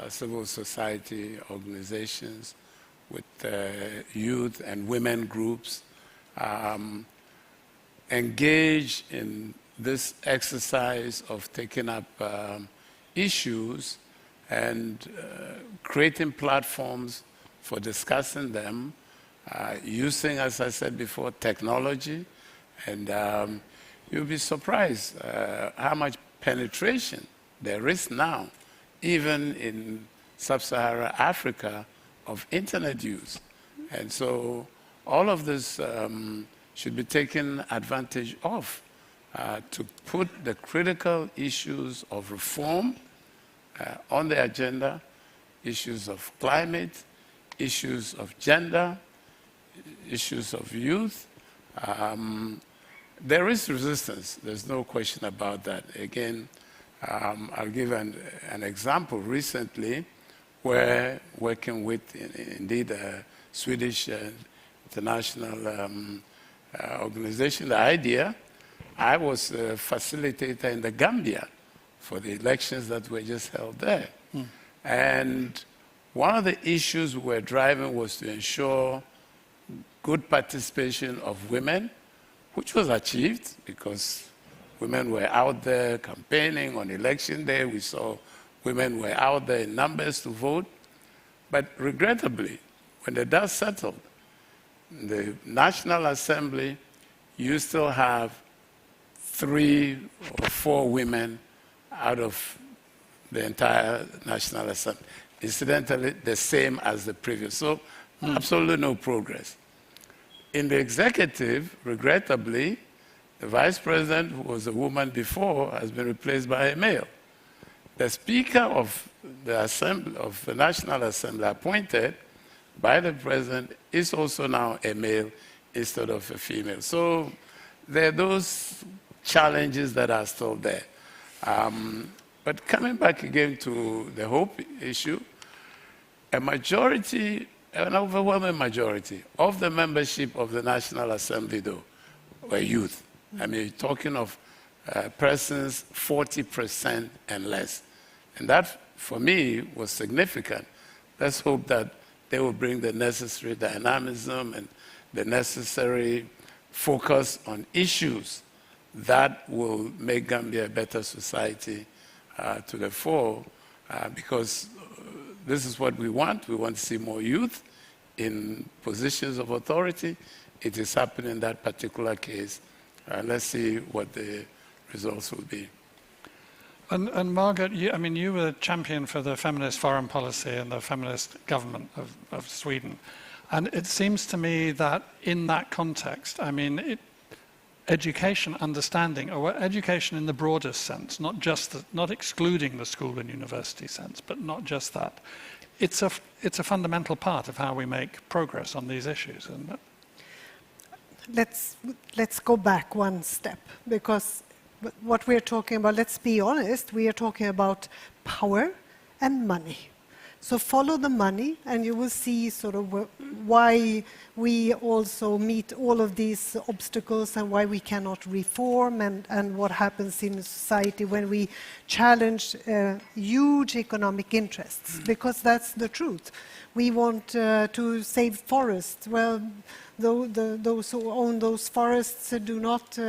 civil society organizations, with youth and women groups, engage in this exercise of taking up issues and creating platforms for discussing them, using, as I said before, technology. And you'll be surprised how much penetration there is now, even in sub-Saharan Africa, of internet use. And so all of this should be taken advantage of to put the critical issues of reform on the agenda, issues of climate, issues of gender, issues of youth. There is resistance, there's no question about that. Again, I'll give an example recently where working with, indeed, a Swedish international organization, the IDEA, I was a facilitator in the Gambia for the elections that were just held there. And one of the issues we were driving was to ensure good participation of women, which was achieved because women were out there campaigning on election day. We saw women were out there in numbers to vote. But regrettably, when the dust settled, the National Assembly, you still have 3 or 4 women out of the entire National Assembly. Incidentally, the same as the previous. So absolutely no progress. In the executive, regrettably, the vice president, who was a woman before, has been replaced by a male. The speaker of the Assembly, of the National Assembly, appointed by the president, is also now a male instead of a female. So there are those challenges that are still there. But coming back again to the hope issue, a majority, an overwhelming majority of the membership of the National Assembly, though, were youth. I mean, talking of persons 40% and less. And that, for me, was significant. Let's hope that they will bring the necessary dynamism and the necessary focus on issues that will make Gambia a better society to the fore, because this is what we want. We want to see more youth in positions of authority. It is happening in that particular case. Let's see what the results will be. And Margaret, you were champion for the feminist foreign policy and the feminist government of Sweden. And it seems to me that in that context, education, understanding, or education in the broadest sense, not excluding the school and university sense, but not just that. It's a fundamental part of how we make progress on these issues, isn't it? Let's go back one step, because what we're talking about, let's be honest, we are talking about power and money. So follow the money, and you will see sort of why we also meet all of these obstacles and why we cannot reform, and what happens in society when we challenge huge economic interests, because that's the truth. We want to save forests. Well, those who own those forests do not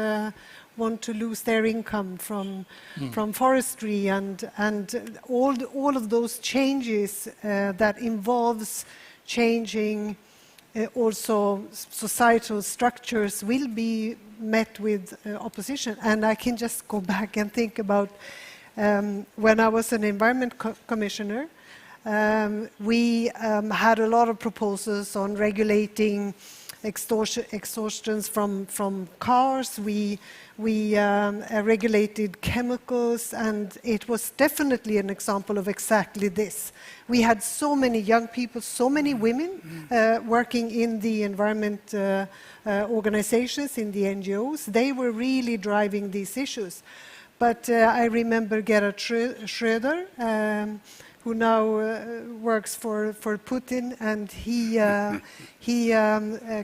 want to lose their income from forestry, and all of those changes that involves changing also societal structures will be met with opposition. And I can just go back and think about when I was an environment commissioner, we had a lot of proposals on regulating exhaustions from cars. We regulated chemicals, and it was definitely an example of exactly this. We had so many young people, so many women working in the environment organizations, in the NGOs. They were really driving these issues. But I remember Gerhard Schröder, who now works for Putin, and he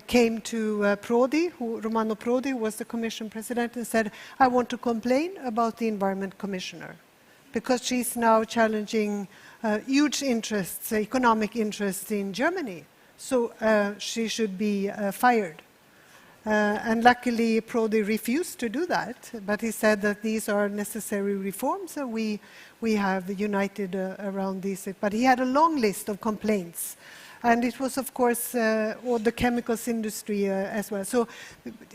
came to Prodi, Romano Prodi was the Commission President, and said, I want to complain about the Environment Commissioner, because she's now challenging huge interests, economic interests in Germany, so she should be fired. And luckily, Prodi refused to do that, but he said that these are necessary reforms, and we have united around these. But he had a long list of complaints, and it was, of course, all the chemicals industry as well. So,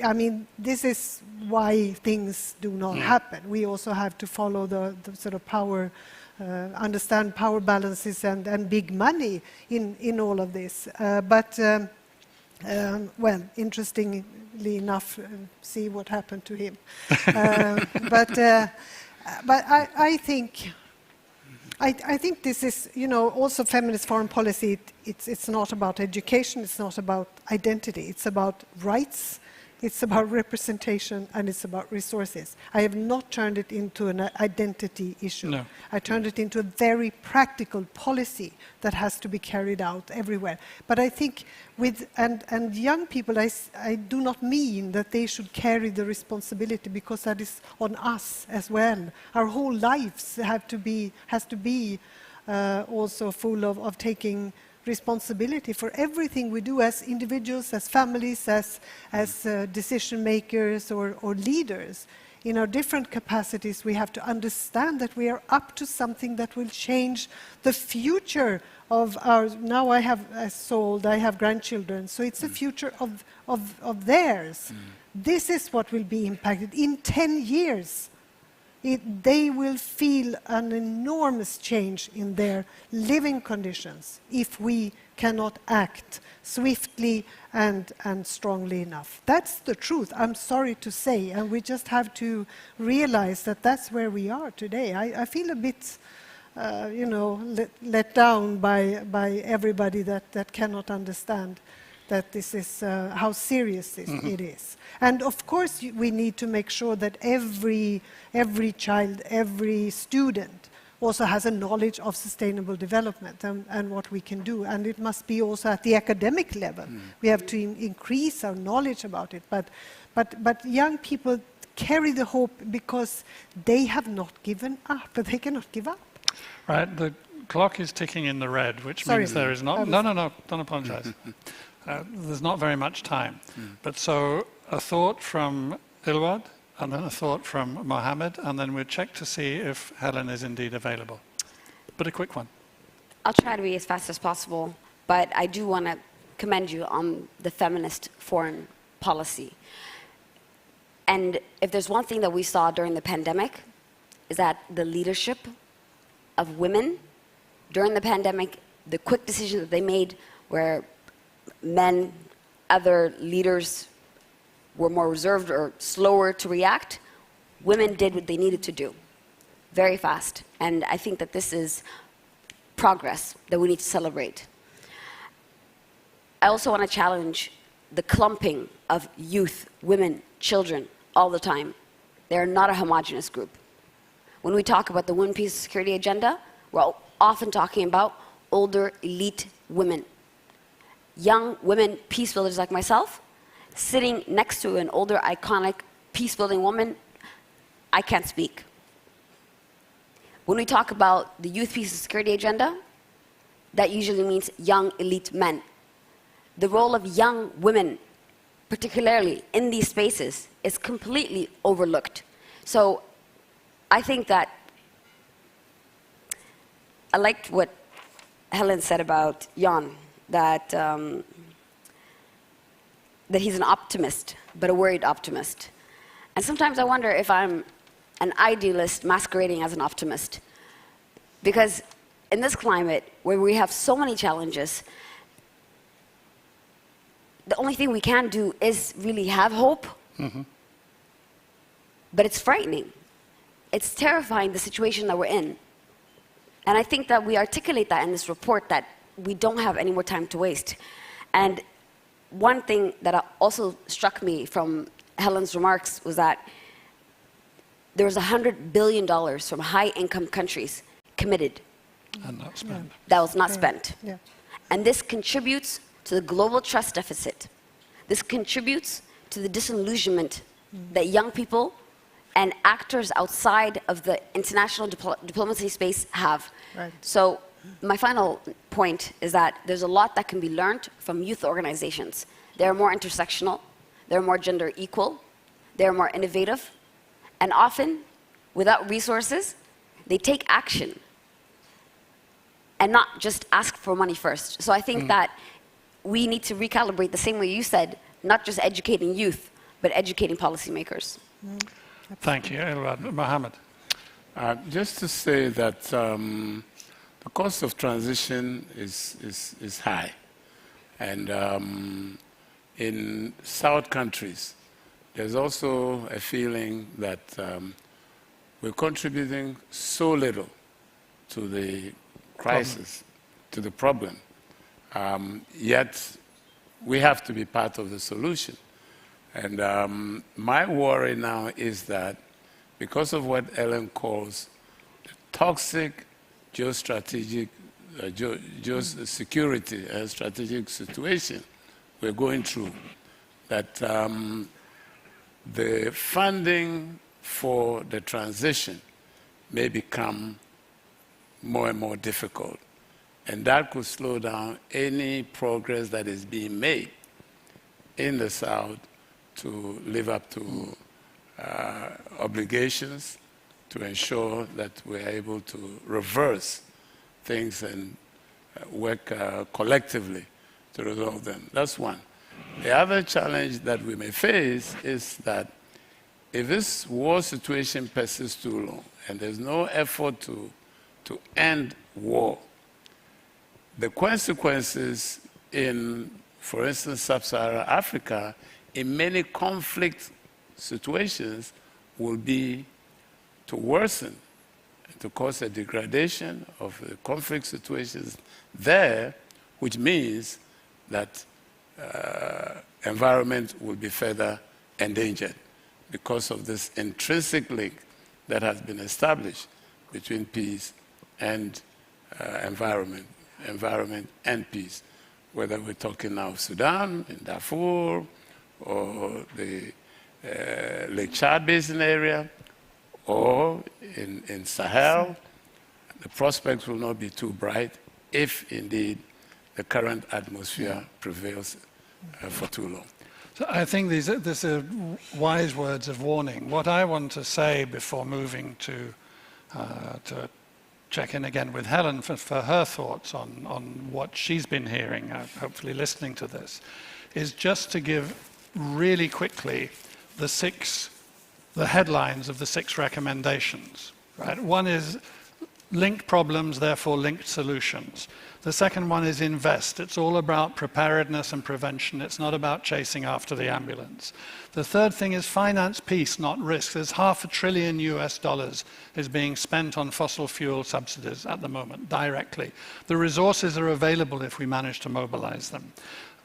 I mean, this is why things do not happen. We also have to follow the sort of power, understand power balances and big money in all of this. Well, interestingly enough, see what happened to him. But I think this is, also feminist foreign policy. It's not about education. It's not about identity. It's about rights. It's about representation, and it's about resources. I have not turned it into an identity issue. No. I turned it into a very practical policy that has to be carried out everywhere. But I think and young people, I do not mean that they should carry the responsibility, because that is on us as well. Our whole lives has to be also full of taking responsibility for everything we do as individuals, as families, as decision makers or leaders. in our different capacities, we have to understand that we are up to something that will change the future of our... Now I have grandchildren, so it's the future of theirs. This is what will be impacted. In 10 years, they will feel an enormous change in their living conditions if we cannot act swiftly and strongly enough. That's the truth, I'm sorry to say, and we just have to realize that that's where we are today. I feel a bit, let down by everybody that cannot understand that this is how serious it is. And of course we need to make sure that every child, every student also has a knowledge of sustainable development and what we can do. And it must be also at the academic level. We have to increase our knowledge about it. But young people carry the hope because they have not given up. They cannot give up. Right, the clock is ticking in the red, which means there is not... No, don't apologize. There's not very much time. But so a thought from Ilwad, and then a thought from Mohamed, and then we'll check to see if Helen is indeed available. But a quick one. I'll try to be as fast as possible, but I do want to commend you on the feminist foreign policy. And if there's one thing that we saw during the pandemic, is that the leadership of women during the pandemic, the quick decisions that they made where men, other leaders were more reserved or slower to react, women did what they needed to do very fast. And I think that this is progress that we need to celebrate. I also want to challenge the clumping of youth, women, children all the time. They are not a homogeneous group. When we talk about the Women, Peace, and Security agenda, we're often talking about older, elite women. Young women, peace builders like myself, sitting next to an older, iconic, peace-building woman, I can't speak. When we talk about the Youth, Peace, and Security agenda, that usually means young, elite men. The role of young women, particularly in these spaces, is completely overlooked. So I think that I liked what Helen said about Jan, that he's an optimist, but a worried optimist. And sometimes I wonder if I'm an idealist masquerading as an optimist. Because in this climate, where we have so many challenges, the only thing we can do is really have hope. But it's frightening. It's terrifying, the situation that we're in. And I think that we articulate that in this report, that we don't have any more time to waste. And one thing that also struck me from Helen's remarks was that there was $100 billion from high-income countries committed. And not spent. That was not spent. Yeah. And this contributes to the global trust deficit. This contributes to the disillusionment that young people and actors outside of the international diplomacy space have. Right. So my final point is that there's a lot that can be learned from youth organizations. They're more intersectional, they're more gender equal, they're more innovative, and often, without resources, they take action and not just ask for money first. So I think that we need to recalibrate the same way you said, not just educating youth, but educating policymakers. Thank you, Mohamed. Just to say that the cost of transition is high. And in South countries, there's also a feeling that we're contributing so little to the crisis, to the problem. Yet we have to be part of the solution. And my worry now is that because of what Helen calls the toxic geostrategic, geosecurity and strategic situation we're going through, that the funding for the transition may become more and more difficult. And that could slow down any progress that is being made in the South to live up to obligations to ensure that we're able to reverse things and work collectively to resolve them. That's one. The other challenge that we may face is that if this war situation persists too long and there's no effort to end war, the consequences in, for instance, sub-Saharan Africa, in many conflict situations will be to worsen, to cause a degradation of the conflict situations there, which means that environment will be further endangered because of this intrinsic link that has been established between peace and environment and peace, whether we're talking now of Sudan, in Darfur, or the Lake Chad Basin area, or in Sahel. The prospects will not be too bright if indeed the current atmosphere prevails for too long. So I think these are wise words of warning. What I want to say before moving to check in again with Helen for her thoughts on what she's been hearing, hopefully listening to this, is just to give really quickly the headlines of the 6 recommendations. Right? One is link problems, therefore linked solutions. The second one is invest. It's all about preparedness and prevention. It's not about chasing after the ambulance. The third thing is finance peace, not risk. There's $500 billion is being spent on fossil fuel subsidies at the moment, directly. The resources are available if we manage to mobilize them.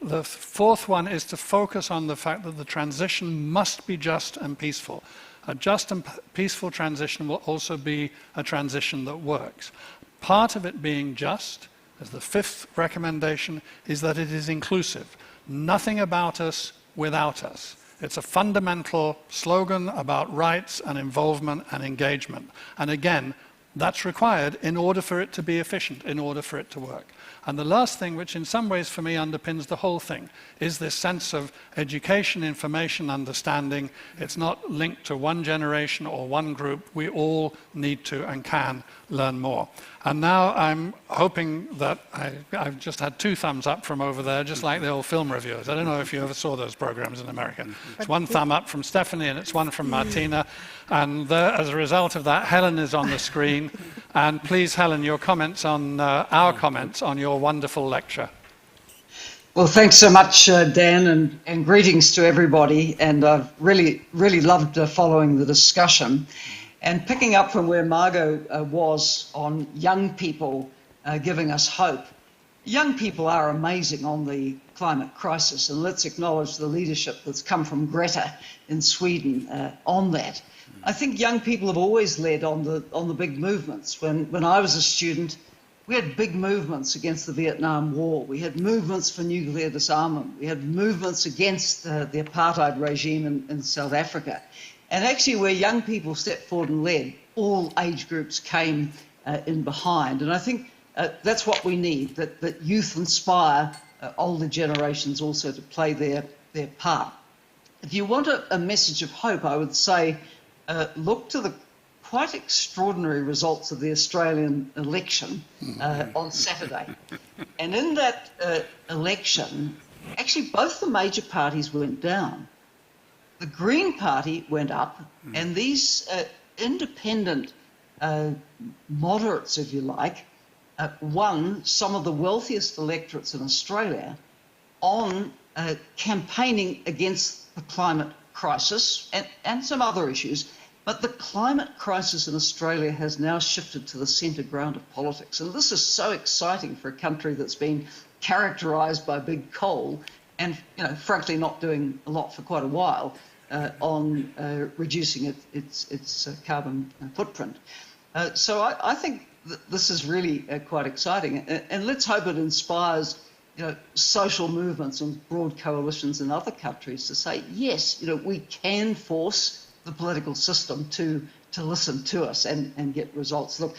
The fourth one is to focus on the fact that the transition must be just and peaceful. A just and peaceful transition will also be a transition that works. Part of it being just, as the 5th recommendation, is that it is inclusive. Nothing about us without us. It's a fundamental slogan about rights and involvement and engagement. And again, that's required in order for it to be efficient, in order for it to work. And the last thing, which in some ways for me underpins the whole thing, is this sense of education, information, understanding. It's not linked to one generation or one group. We all need to and can learn more. And now I'm hoping that I've just had 2 thumbs up from over there, just like the old film reviewers. I don't know if you ever saw those programs in America. It's 1 thumb up from Stephanie and it's 1 from Martina. And there, as a result of that, Helen is on the screen. And please, Helen, your comments on our comments on your wonderful lecture. Well, thanks so much, Dan, and greetings to everybody. And I've really loved following the discussion. And picking up from where Margot was on young people giving us hope. Young people are amazing on the climate crisis, and let's acknowledge the leadership that's come from Greta in Sweden on that. I think young people have always led on the big movements. When I was a student, we had big movements against the Vietnam War. We had movements for nuclear disarmament. We had movements against the apartheid regime in South Africa. And actually, where young people stepped forward and led, all age groups came in behind. And I think that's what we need, that youth inspire older generations also to play their part. If you want a message of hope, I would say look to the quite extraordinary results of the Australian election on Saturday. And in that election, actually both the major parties went down. The Green Party went up, and these independent moderates, if you like, won some of the wealthiest electorates in Australia on campaigning against the climate crisis and some other issues. But the climate crisis in Australia has now shifted to the centre ground of politics. And this is so exciting for a country that's been characterised by big coal and, frankly, not doing a lot for quite a while on reducing its carbon footprint. So I think this is really quite exciting. And let's hope it inspires social movements and broad coalitions in other countries to say, yes, we can force the political system to listen to us and get results. Look,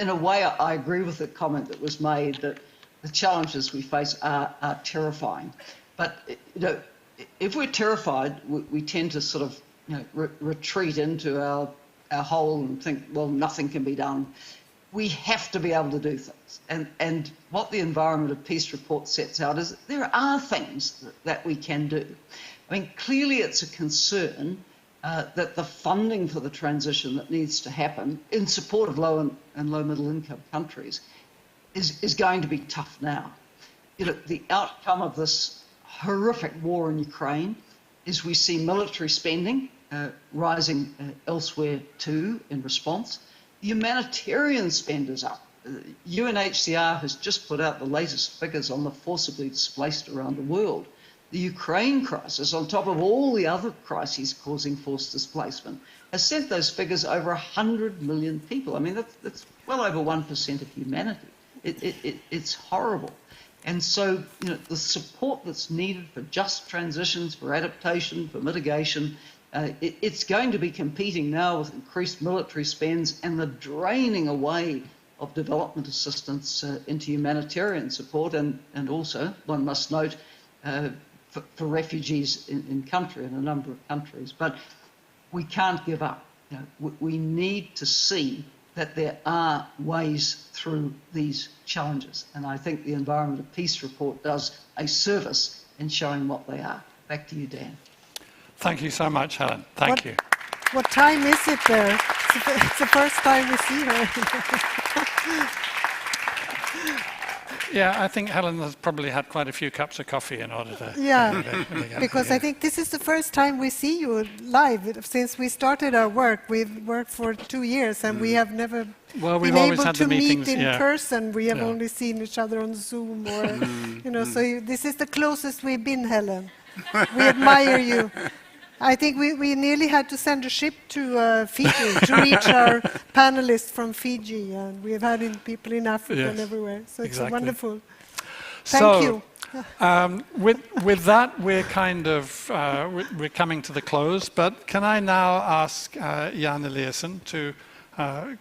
in a way, I agree with the comment that was made that the challenges we face are terrifying. But, if we're terrified, we tend to sort of retreat into our hole and think, well, nothing can be done. We have to be able to do things. And what the Environment of Peace report sets out is there are things that we can do. I mean, clearly it's a concern that the funding for the transition that needs to happen in support of low and low middle income countries is going to be tough now. The outcome of this horrific war in Ukraine is we see military spending rising elsewhere too in response. Humanitarian spend is up. UNHCR has just put out the latest figures on the forcibly displaced around the world. The Ukraine crisis, on top of all the other crises causing forced displacement, has sent those figures over 100 million people. I mean, that's well over 1% of humanity. It's horrible. And so, the support that's needed for just transitions, for adaptation, for mitigation, it's going to be competing now with increased military spends and the draining away of development assistance into humanitarian support, and also, one must note, for refugees in country, in a number of countries. But we can't give up. We need to see that there are ways through these challenges. And I think the Environment of Peace report does a service in showing what they are. Back to you, Dan. Thank you so much, Helen. Thank you. What time is it there? It's the first time we see her. Yeah, I think Helen has probably had quite a few cups of coffee in order to... Yeah, because I think this is the first time we see you live. Since we started our work, we've worked for 2 years and we have never been able to meet in person. We have only seen each other on Zoom or, so this is the closest we've been, Helen. We admire you. I think we nearly had to send a ship to Fiji to reach our panelists from Fiji, and we've had people in Africa and everywhere. So it's wonderful. Thank you. With that, we're kind of we're coming to the close. But can I now ask Jan Eliasson to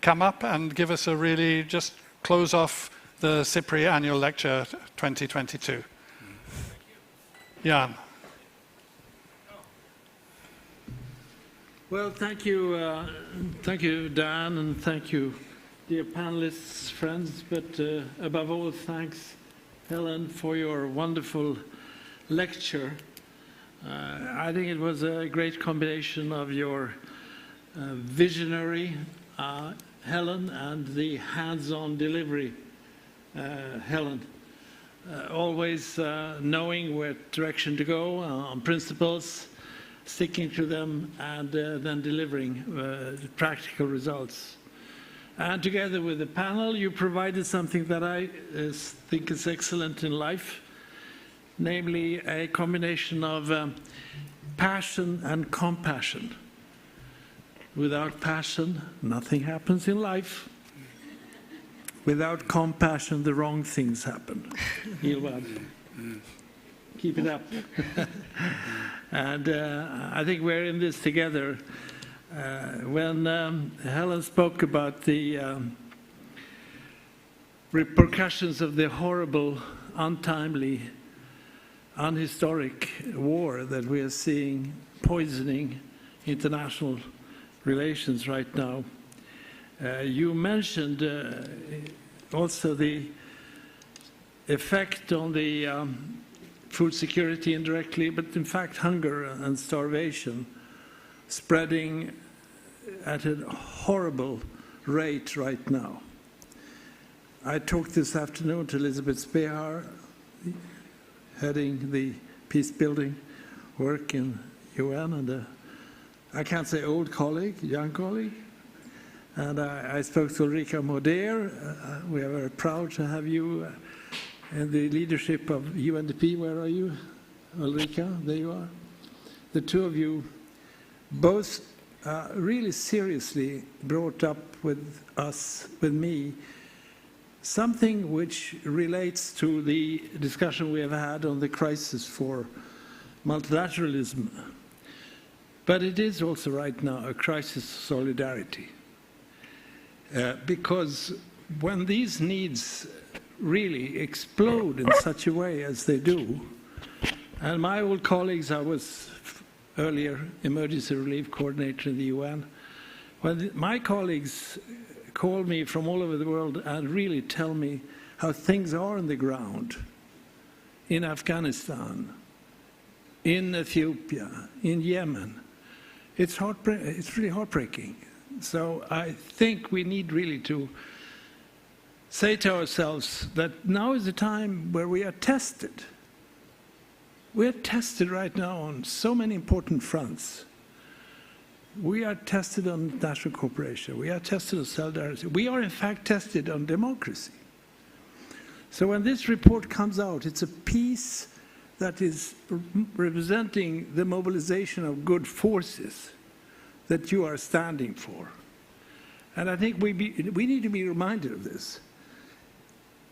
come up and give us a really just close off the SIPRI Annual Lecture 2022? Jan. Well, thank you, Dan, and thank you, dear panelists, friends, but above all, thanks, Helen, for your wonderful lecture. I think it was a great combination of your visionary, Helen, and the hands-on delivery, Helen. Always knowing what direction to go on principles, sticking to them, and then delivering practical results. And together with the panel, you provided something that I think is excellent in life, namely a combination of passion and compassion. Without passion, nothing happens in life. Without compassion, the wrong things happen. Keep it up. And I think we're in this together. When Helen spoke about the repercussions of the horrible, untimely, unhistoric war that we are seeing poisoning international relations right now, you mentioned also the effect on the food security indirectly, but in fact hunger and starvation spreading at a horrible rate right now. I talked this afternoon to Elizabeth Spehar, heading the peace building work in UN, and I can't say old colleague, young colleague. And I spoke to Ulrika Moder. We are very proud to have you in the leadership of UNDP. Where are you, Ulrika? There you are. The two of you both really seriously brought up with me, something which relates to the discussion we have had on the crisis for multilateralism. But it is also right now a crisis of solidarity. Because when these needs really explode in such a way as they do, and my old colleagues, I was earlier emergency relief coordinator in the UN. When my colleagues call me from all over the world and really tell me how things are on the ground in Afghanistan, in Ethiopia, in Yemen, it's really heartbreaking. So I think we need really to say to ourselves that now is the time where we are tested. We are tested right now on so many important fronts. We are tested on international cooperation. We are tested on solidarity. We are, in fact, tested on democracy. So when this report comes out, it's a piece that is representing the mobilization of good forces that you are standing for. And I think we need to be reminded of this.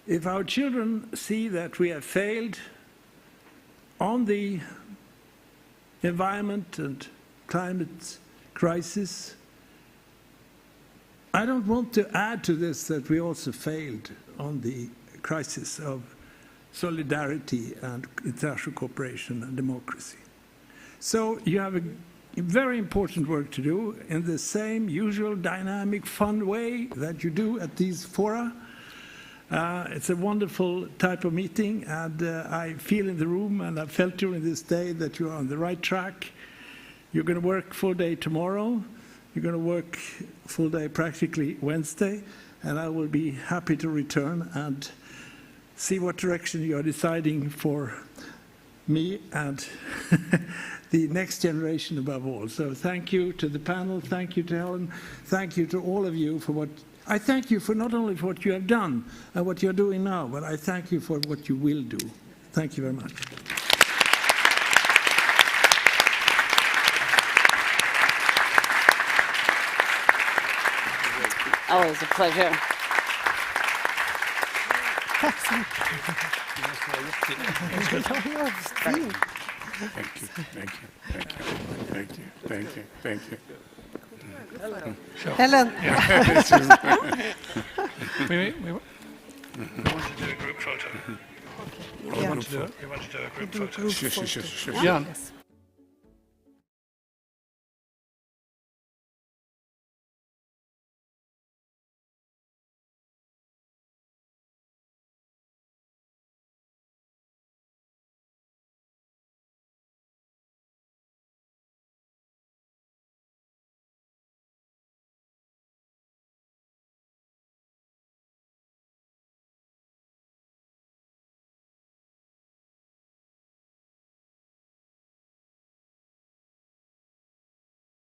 If our children see that we have failed on the environment and climate crisis, I don't want to add to this that we also failed on the crisis of solidarity and international cooperation and democracy. So you have a very important work to do in the same usual dynamic, fun way that you do at these fora. It's a wonderful type of meeting, and I feel in the room, and I've felt during this day that you are on the right track. You're going to work full day tomorrow. You're going to work full day practically Wednesday, and I will be happy to return and see what direction you are deciding for me and the next generation above all. So thank you to the panel, thank you to Helen, thank you to all of you for what I thank you for not only for what you have done and what you're doing now, but I thank you for what you will do. Thank you very much. Always a pleasure. Thank you. Helen. We want to do a group photo. Yeah. You want to do a group photo? Group photo. Jan. Yes.